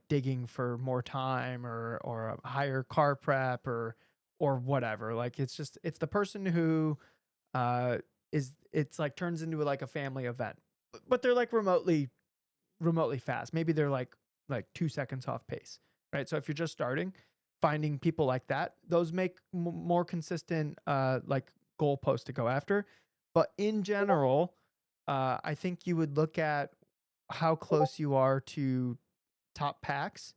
Speaker 1: digging for more time or a higher car prep or whatever. Like it's the person who uh it's like turns into like a family event. But they're like remotely fast. Maybe they're like 2 seconds off pace, right? So if you're just starting, finding people like that, those make more consistent like goalposts to go after. But in general, I think you would look at how close you are to top packs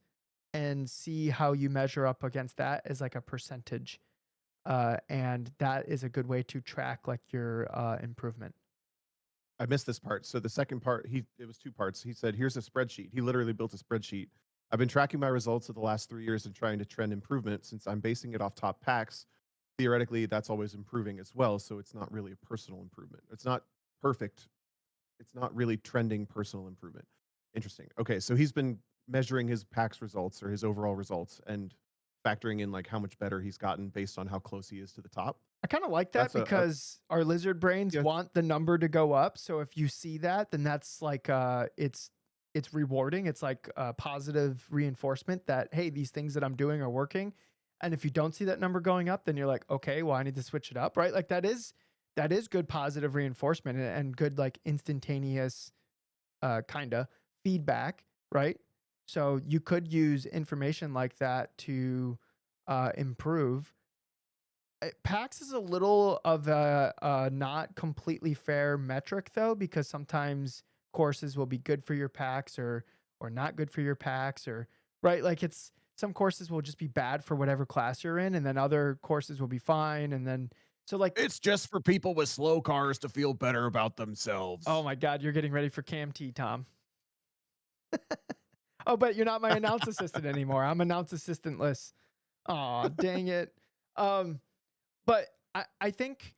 Speaker 1: and see how you measure up against that as like a percentage. And that is a good way to track like your improvement.
Speaker 2: I missed this part. So the second part, it was 2 parts. He said, "Here's a spreadsheet." He literally built a spreadsheet. "I've been tracking my results of the last 3 years and trying to trend improvement since I'm basing it off top packs. Theoretically, that's always improving as well, so it's not really a personal improvement. It's not perfect. It's not really trending personal improvement." Interesting. Okay, so he's been measuring his packs results or his overall results and factoring in like how much better he's gotten based on how close he is to the top.
Speaker 1: I kind of like that
Speaker 2: That's a
Speaker 1: because our lizard brains
Speaker 2: yes.
Speaker 1: want the number to go up. So if you see that, then that's like it's rewarding. It's like positive reinforcement that hey, these things that I'm doing are working. And if you don't see that number going up, then you're like, okay, well, I need to switch it up, right? Like that is good positive reinforcement and good like instantaneous kind of feedback, right? So you could use information like that to improve. PAX is a little of a not completely fair metric though, because sometimes courses will be good for your PAX or not good for your PAX or right. Like it's some courses will just be bad for whatever class you're in, and then other courses will be fine. And then so like
Speaker 2: It's just for people with slow cars to feel better about
Speaker 1: oh
Speaker 2: themselves.
Speaker 1: my god, you're getting ready for Cam T, Tom. Oh, but you're not my announce assistant anymore. I'm announce assistantless. Aw, dang it. Um, but I think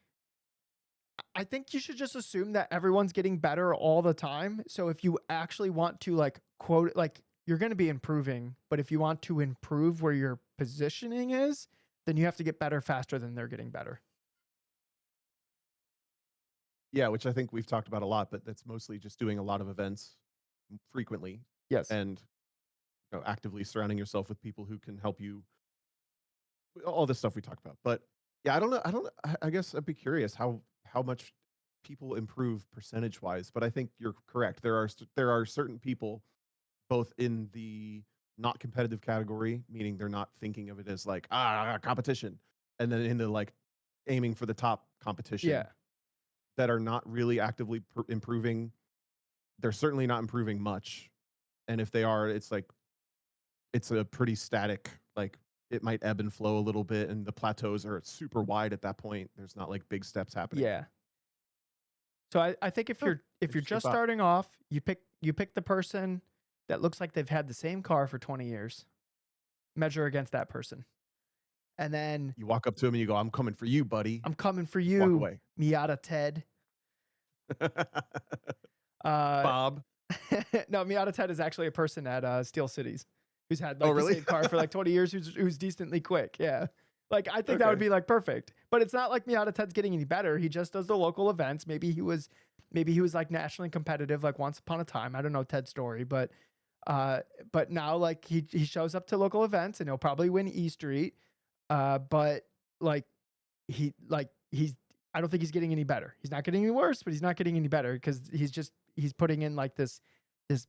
Speaker 1: you should just assume that everyone's getting better all the time. So if you actually want to like quote like you're going to be improving, but if you want to improve where your positioning is, then you have to get better faster than they're getting better.
Speaker 2: Yeah, which I think we've talked about a lot, but that's mostly just doing a lot of events frequently
Speaker 1: Yes.
Speaker 2: and actively surrounding yourself with people who can help you all this stuff we talked about. But yeah, I don't know. I guess I'd be curious how much people improve percentage wise. But I think you're correct. There are certain people both in the not competitive category, meaning they're not thinking of it as like competition, and then in the like aiming for the top
Speaker 1: Yeah.
Speaker 2: competition that are not really actively improving. They're certainly not improving much, and if they are, it's like it's a pretty static, like, it might ebb and flow a little bit, and the plateaus are super wide at that point. There's not, like, big steps happening.
Speaker 1: Yeah. So I think if
Speaker 2: Huh,
Speaker 1: you're
Speaker 2: interesting
Speaker 1: just
Speaker 2: thought.
Speaker 1: starting off, you pick the person that looks like they've had the same car for 20 years. Measure against that person. And then
Speaker 2: You walk up to him and you go, "I'm coming for you, buddy."
Speaker 1: I'm coming for
Speaker 2: Walk
Speaker 1: you,
Speaker 2: away.
Speaker 1: Miata Ted. Uh
Speaker 2: Bob.
Speaker 1: no, Miata Ted is actually a person at Steel Cities who's had
Speaker 2: Oh,
Speaker 1: like the
Speaker 2: really?
Speaker 1: same car for like 20 years who's decently quick. Yeah. Like I think that would
Speaker 2: Okay.
Speaker 1: be like perfect. But it's not like Miata Ted's getting any better. He just does the local events. Maybe he was like nationally competitive like once upon a time. I don't know Ted's story, but now like he shows up to local events and he'll probably win E Street. But like he's I don't think he's getting any better. He's not getting any worse, but he's not getting any better because he's putting in like this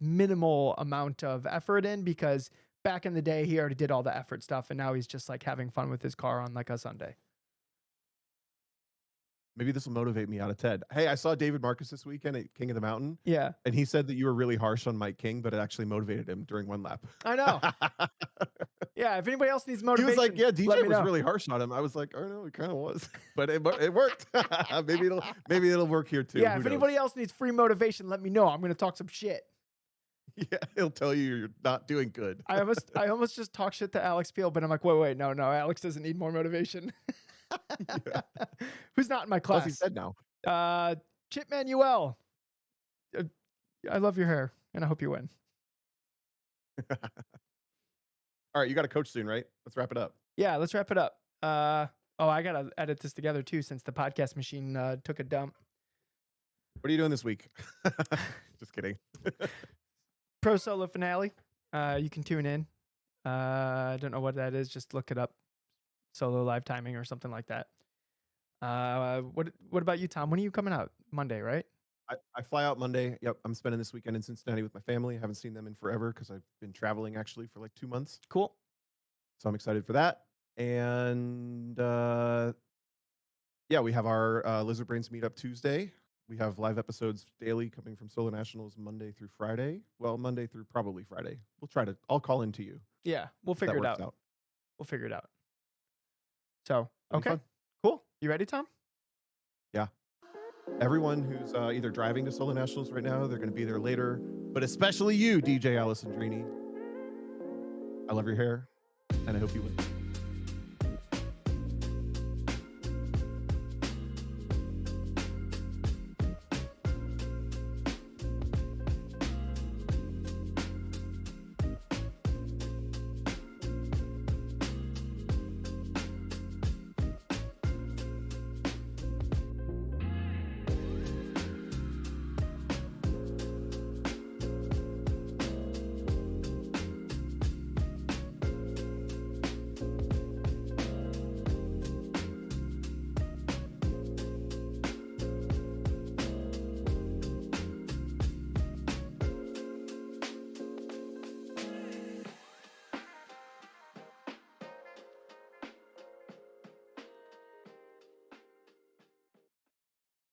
Speaker 1: minimal amount of effort in because back in the day he already did all the effort stuff and now he's just like having fun with his car on like a Sunday.
Speaker 2: Maybe this will motivate me out of Ted. Hey, I saw David Marcus this weekend at King of the Mountain,
Speaker 1: Yeah.
Speaker 2: and he said that you were really harsh on Mike King, but it actually motivated him during one lap.
Speaker 1: I know. Yeah, if anybody else needs
Speaker 2: He was like,
Speaker 1: motivation,
Speaker 2: "Yeah,
Speaker 1: let
Speaker 2: DJ
Speaker 1: me
Speaker 2: was
Speaker 1: know.
Speaker 2: really harsh on him." I was like, "I know, it kind of was," but it worked. Maybe it'll work here too.
Speaker 1: Yeah,
Speaker 2: Who
Speaker 1: if
Speaker 2: knows?
Speaker 1: anybody else needs free motivation, let me know. I'm going to talk some shit.
Speaker 2: Yeah, he'll tell you you're not doing good.
Speaker 1: I almost just talk shit to Alex Peel, but I'm like, wait, no, Alex doesn't need more motivation.
Speaker 2: Yeah.
Speaker 1: Who's not in my
Speaker 2: Plus, he's
Speaker 1: class?
Speaker 2: dead now.
Speaker 1: Chip Manuel. Uh, I love your hair, and I hope you win.
Speaker 2: All right, you got a coach soon, right? Let's wrap it up.
Speaker 1: Yeah, let's wrap it up. I gotta edit this together too, since the podcast machine took a dump.
Speaker 2: What are you doing this week? Just kidding.
Speaker 1: Pro Solo finale. You can tune in. I don't know what that is. Just look it up. Solo live timing or something like that. What about you, Tom? When are you coming out? Monday, right?
Speaker 2: I fly out Monday. Yep, I'm spending this weekend in Cincinnati with my family. I haven't seen them in forever because I've been traveling actually for like 2 months.
Speaker 1: Cool.
Speaker 2: So I'm excited for that. And yeah, we have our Lizard Brains Meetup Tuesday. We have live episodes daily coming from Solo Nationals Monday through Friday. Well, Monday through probably Friday. I'll call in to you.
Speaker 1: Yeah, we'll
Speaker 2: if that
Speaker 1: figure it
Speaker 2: works
Speaker 1: out. We'll figure it out. So,
Speaker 2: It'll be
Speaker 1: okay,
Speaker 2: fun.
Speaker 1: cool. You ready, Tom?
Speaker 2: Yeah. Everyone who's either driving to Solo Nationals right now, they're going to be there later, but especially you, DJ Alessandrini. I love your hair, and I hope you win.